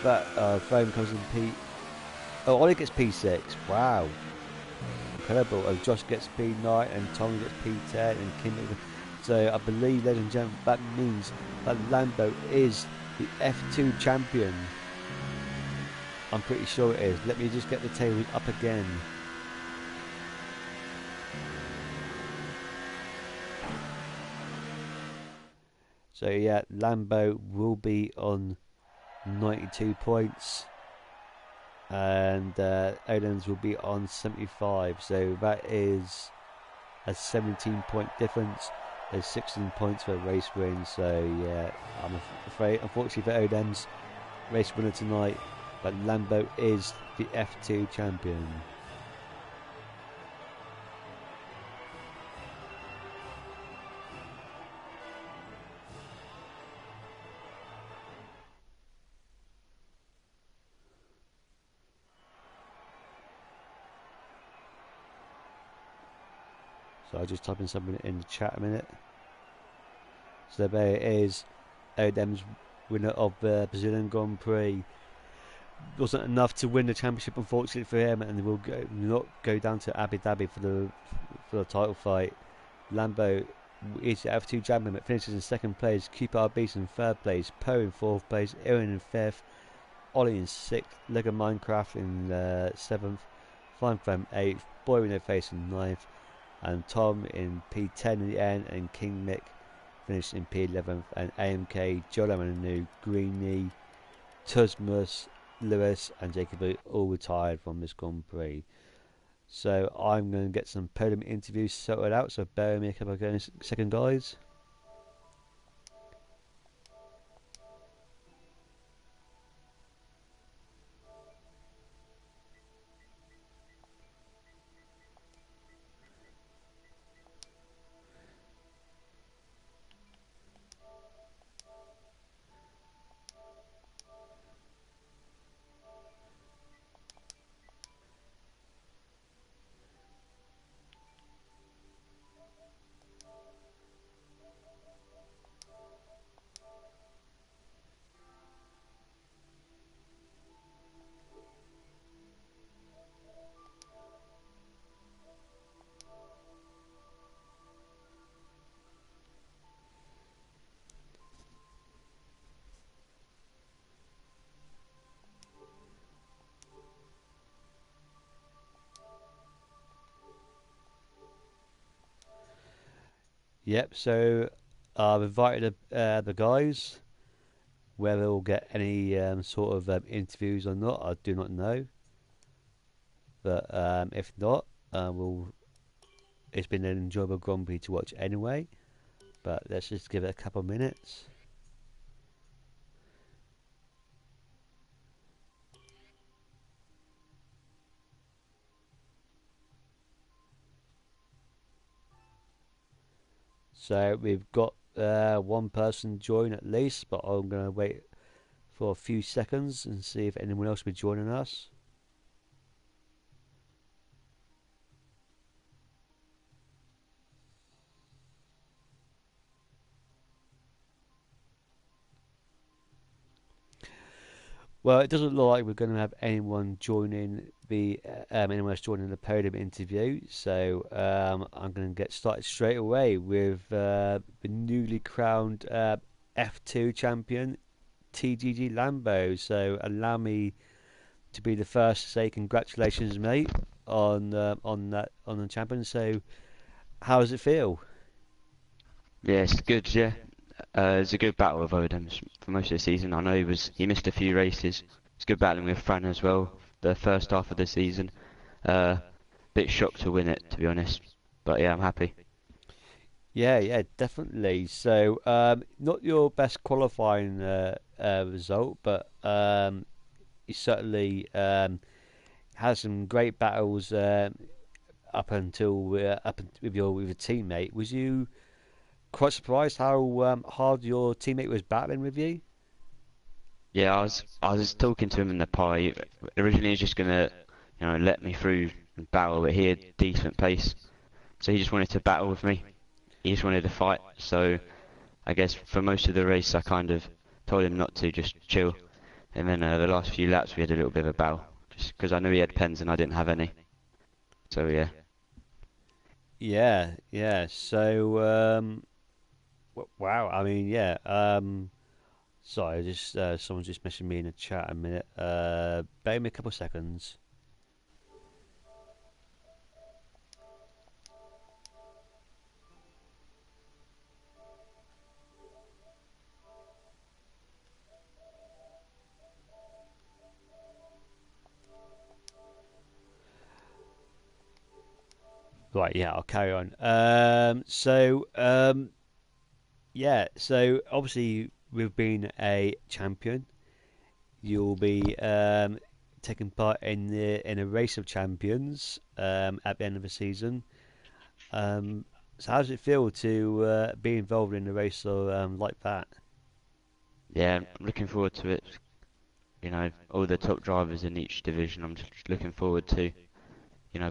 that Frame comes in P. Oh, Ollie gets P6. Wow, incredible. Oh, Josh gets P9, and Tommy gets P10, and Kim. So I believe, ladies and gentlemen, that means that Lambo is the F2 champion. I'm pretty sure it is. Let me just get the table up again. So yeah, Lambo will be on 92 points. And Odin's will be on 75. So that is a 17-point difference. There's 16 points for a race win, so yeah, I'm afraid, unfortunately for Odem's race winner tonight, but Lambo is the F2 champion. So I'll just type in something in the chat a minute. So there it is. Odem's winner of the Brazilian Grand Prix. Wasn't enough to win the championship, unfortunately for him, and will not go down to Abu Dhabi for the title fight. Lambo is the F2 champion, but finishes in second place. Cooper Beast in third place. Poe in fourth place. Aaron in fifth. Ollie in sixth. Lego Minecraft in seventh. Flying Flame eighth. Boy in their face in ninth. And Tom in P10 in the end. And King Mick finished in P11th. And AMK, Joe Lamanu, Greeny, Tusmus, Lewis, and Jacob all retired from this Grand Prix. So I'm going to get some podium interviews sorted out. So bear with me a couple of seconds, guys. Yep, so I've invited the guys. Whether we'll get any sort of interviews or not, I do not know. But if not, it's been an enjoyable Grand Prix to watch anyway. But let's just give it a couple of minutes. So we've got one person join at least, but I'm going to wait for a few seconds and see if anyone else will be joining us. Well, it doesn't look like we're going to have anyone joining anyone else joining the podium interview. So I'm going to get started straight away with the newly crowned F2 champion, TGG Lambo. So allow me to be the first to say congratulations, mate, on the champion. So how does it feel? Yeah, it's good. Yeah, it's a good battle with Odin for most of the season. I know he missed a few races. It's good battling with Fran as well. The first half of the season, uh, bit shocked to win it, to be honest. But yeah, I'm happy. Yeah, yeah, definitely. So, not your best qualifying result, but you certainly had some great battles with your teammate. Was you quite surprised how hard your teammate was battling with you? Yeah, I was talking to him in the pie. Originally, he was just gonna, let me through and battle, but he had decent pace, so he just wanted to battle with me. He just wanted to fight. So I guess for most of the race, I kind of told him not to, just chill. And then the last few laps, we had a little bit of a battle, just because I knew he had pens and I didn't have any. So yeah. Yeah, yeah. So, wow. I mean, yeah. Sorry, just someone just messaged me in the chat a minute. Bear me a couple of seconds. Right, yeah, I'll carry on. Yeah, so obviously with being a champion, you'll be taking part in a race of champions at the end of the season. Um, so how does it feel to be involved in a race like that? Yeah, I'm looking forward to it. All the top drivers in each division. I'm just looking forward to,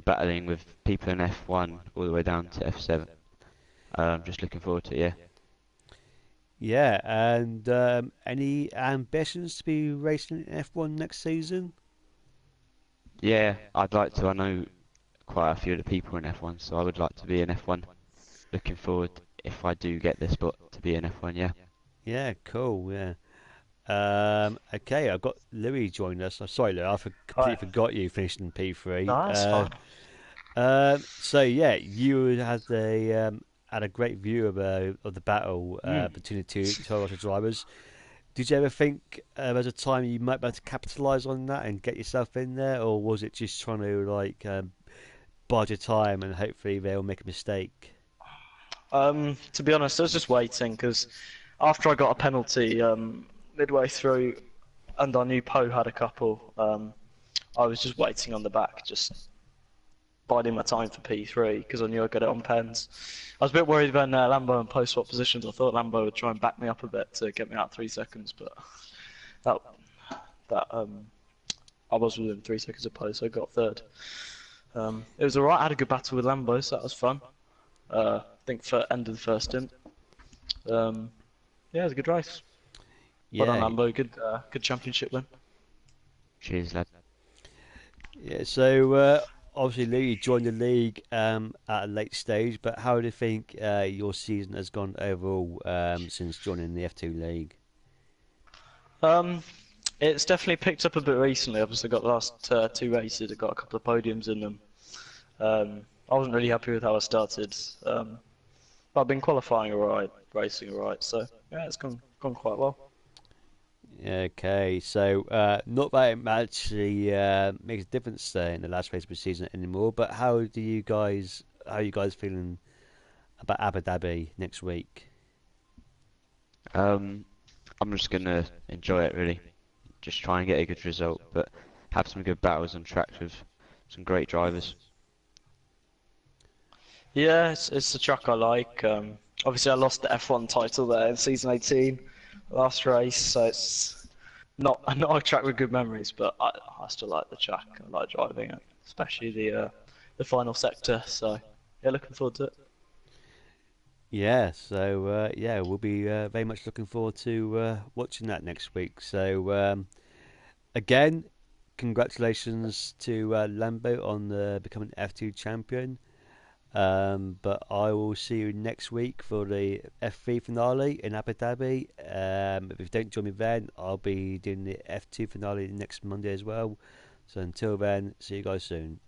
battling with people in F1 all the way down to F7. I'm just looking forward to it, yeah. Yeah, and any ambitions to be racing in F1 next season? Yeah, I'd like to. I know quite a few of the people in F1, so I would like to be in F1. Looking forward. if I do get the spot to be in F1. Yeah. Yeah, cool. Yeah. Okay, I've got Louis joining us. I'm sorry, Louis, Hi. completely forgot you finished in P3. No, that's fine. So yeah, you had a great view of the battle Mm. between the two Toyota drivers. Did you ever think there was a time you might be able to capitalise on that and get yourself in there, or was it just trying to bide your time and hopefully they'll make a mistake? To be honest, I was just waiting because after I got a penalty midway through, and I knew Poe had a couple, I was just waiting on the back, just biding my time for P3 because I knew I'd get it on pens. I was a bit worried when Lambo and Poe swapped positions. I thought Lambo would try and back me up a bit to get me out 3 seconds, but that that I was within 3 seconds of Poe, so I got third. It was alright. I had a good battle with Lambo, so that was fun. I think for end of the first stint. Um, yeah, it was a good race. Well done, Yeah, Lambo. Good championship win. Cheers, lad. yeah. So obviously, Lee, you joined the league at a late stage, but how do you think your season has gone overall since joining the F2 league? Um, it's definitely picked up a bit recently. Obviously, got the last two races. I got a couple of podiums in them. I wasn't really happy with how I started. But I've been qualifying alright, racing alright. So yeah, it's gone quite well. Okay, so not that it actually makes a difference in the last race of the season anymore, but how are you guys feeling about Abu Dhabi next week? Um, I'm just gonna enjoy it really. Just try and get a good result, but have some good battles on tracks with some great drivers. Yeah, it's a track I like. Obviously, I lost the F1 title there in season 18, last race, so it's not a track with good memories, but I still like the track. I like driving it, especially the final sector. So yeah, looking forward to it. Yeah, so yeah, we'll be very much looking forward to watching that next week. So again, congratulations to Lambo on becoming F2 champion. But I will see you next week for the F3 finale in Abu Dhabi. If you don't join me then, I'll be doing the F2 finale next Monday as well. So until then, see you guys soon.